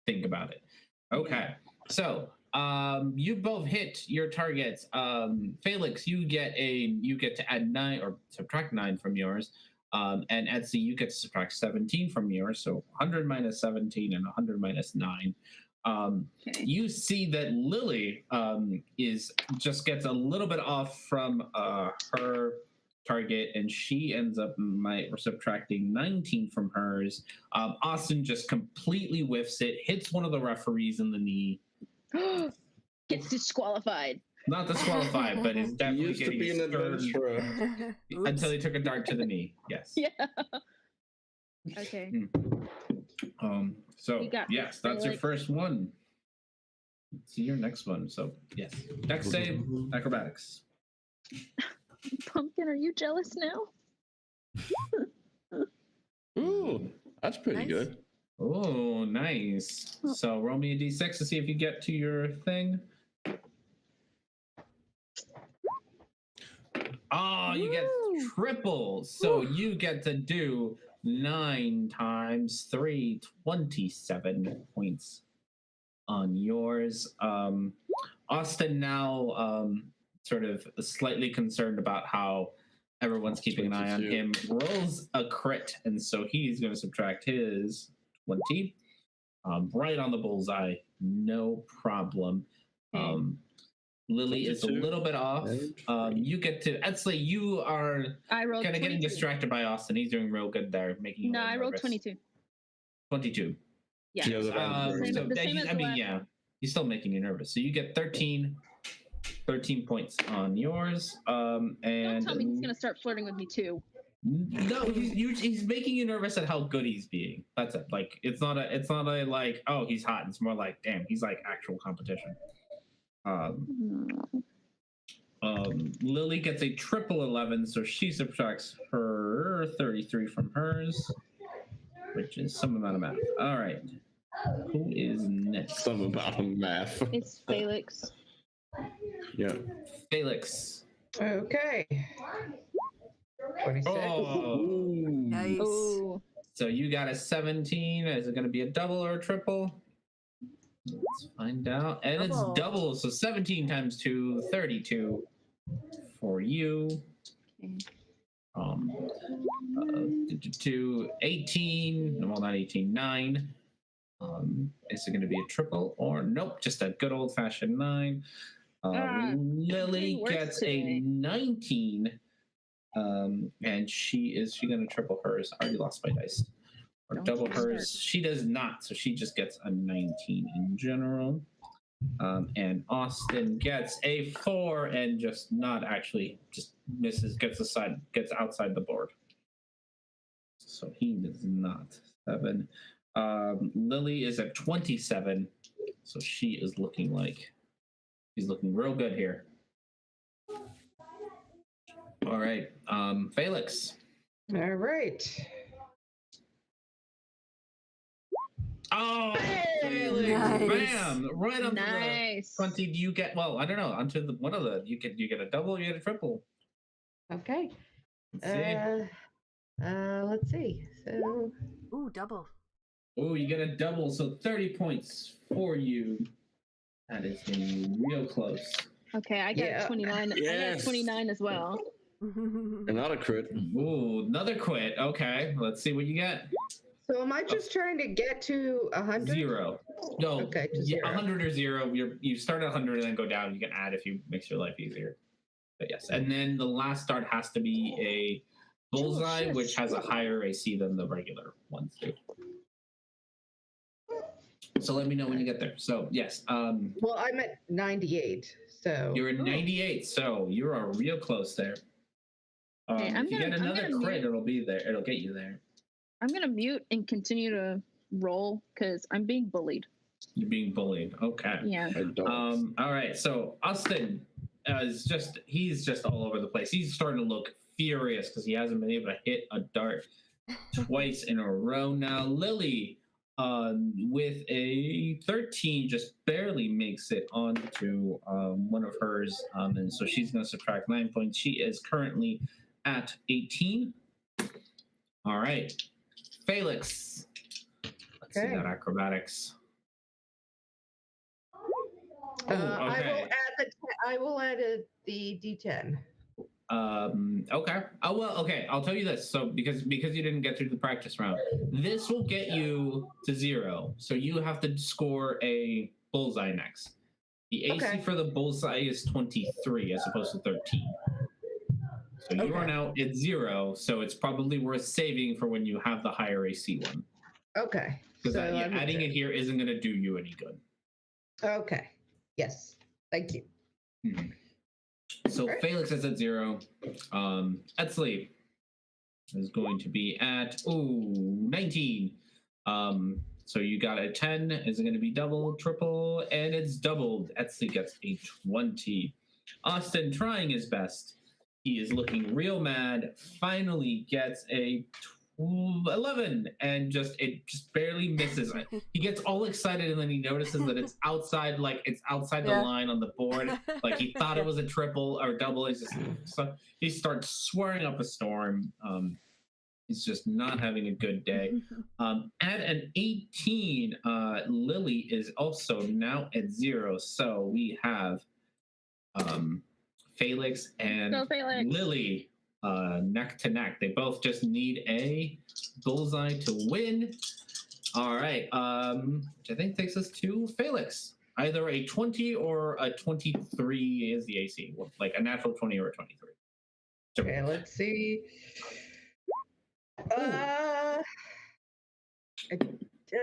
think about it. Okay, so you both hit your targets. Felix, you get to add 9 or subtract 9 from yours. And Etsy, you get to subtract 17 from yours, so 100 minus 17 and 100 minus 9. okay. You see that Lily just gets a little bit off from her target, and she ends up subtracting 19 from hers. Austin just completely whiffs it, hits one of the referees in the knee. Gets disqualified. Not disqualified, but is He definitely used to getting be an a stern adventurer. until he took a dart to the knee. Yes. Yeah. Okay. So You got yes, this, that's your Felix. first one. Let's see your next one. So yes, dex save, acrobatics. Pumpkin, are you jealous now? Ooh, that's pretty Nice. good. Oh, nice. So roll me a d6 to see if you get to your thing. Oh, you get Woo. triple. So you get to do 9 times 3, 27 points on yours. Austin now sort of slightly concerned about how everyone's keeping an eye on 22. him, rolls a crit, and so he's going to subtract his 20 right on the bullseye, no problem. Lily is a 22. little bit off. You get to Etsley. You are I rolled kind of 22. getting distracted by Austin. He's doing real good there, making you No, a little I rolled nervous. 22. 22. Yeah. Yeah, the Same- So the same as I the mean, last yeah, one. he's still making you nervous. So you get 13 points on yours. And Don't tell me he's gonna start flirting with me too. no, he's making you nervous at how good he's being. That's it. Like it's not a like, oh, he's hot. It's more like, damn, he's like actual competition. Lily gets a triple 11, so she subtracts her 33 from hers, which is some amount of math. All right, who is next? Some amount of math. It's Felix. Yeah. Felix. Okay. 26. Oh, Nice. Oh, so you got a 17. Is it going to be a double or a triple? Let's find out. And Double. it's double, so 17 times 2, 32 for you. okay. To 18, well, not 18, 9. Is it going to be a triple or nope? Just a good old fashioned 9. Lily worse gets today. a 19, and she going to triple hers. I already lost my dice. Or Don't double you hers. start. She does not, so she just gets a 19 in general. And Austin gets a 4 and just not actually just misses, gets outside the board. So he does not. 7. Lily is at 27, so she is looking real good here. All right, Felix. All right. Oh, Felix! Nice. Bam! Right onto the Nice. 20. Do you get? Well, I don't know. Onto the one of the you get a double, you get a triple. Okay. Let's see. Let's see. So Ooh, double. Oh, you get a double, so 30 points for you. That is getting real close. Okay, I got Yeah. 29. I Yes. got 29 as well. Another crit. Ooh, another quit. Okay, let's see what you get. So am I just trying to get to 100? 0. No, Okay, to yeah, 0. 100 or 0. You start at 100 and then go down. You can add if you makes your life easier. But yes, and then the last start has to be a bullseye, which has a higher AC than the regular ones do. So let me know when you get there. So yes, Well, I'm at 98, so you're at 98, so you're real close there. Okay, If you get another crit, it'll be there. It'll get you there. I'm gonna mute and continue to roll because I'm being bullied. You're being bullied. Okay. Yeah. All right. So Austin he's just all over the place. He's starting to look furious because he hasn't been able to hit a dart twice in a row now. Lily, with a 13, just barely makes it onto one of hers, and so she's going to subtract 9 points. She is currently at 18. All right, Felix. Let's see that acrobatics. Okay. I will add the D10. Okay. Oh well. Okay. I'll tell you this. So because you didn't get through the practice round, this will get you to 0. So you have to score a bullseye next. The AC for the bullseye is 23 as opposed to 13. So you are now at 0. So it's probably worth saving for when you have the higher AC one. Okay. Because adding it here isn't going to do you any good. Okay. Yes. Thank you. Mm-hmm. So Felix is at 0. Etzli is going to be at 19. So you got a 10. Is it going to be double, triple? And it's doubled. Etzli gets a 20. Austin, trying his best. He is looking real mad. Finally gets a 11, and it just barely misses. He gets all excited and then he notices that it's outside, the line on the board. Like he thought it was a triple or double. He starts swearing up a storm. He's just not having a good day. At an 18, Lily is also now at 0. So we have Felix and Lily neck to neck. They both just need a bullseye to win. All right, which I think takes us to Felix. Either a 20 or a 23 is the AC, like a natural 20 or a 23. Okay, let's see.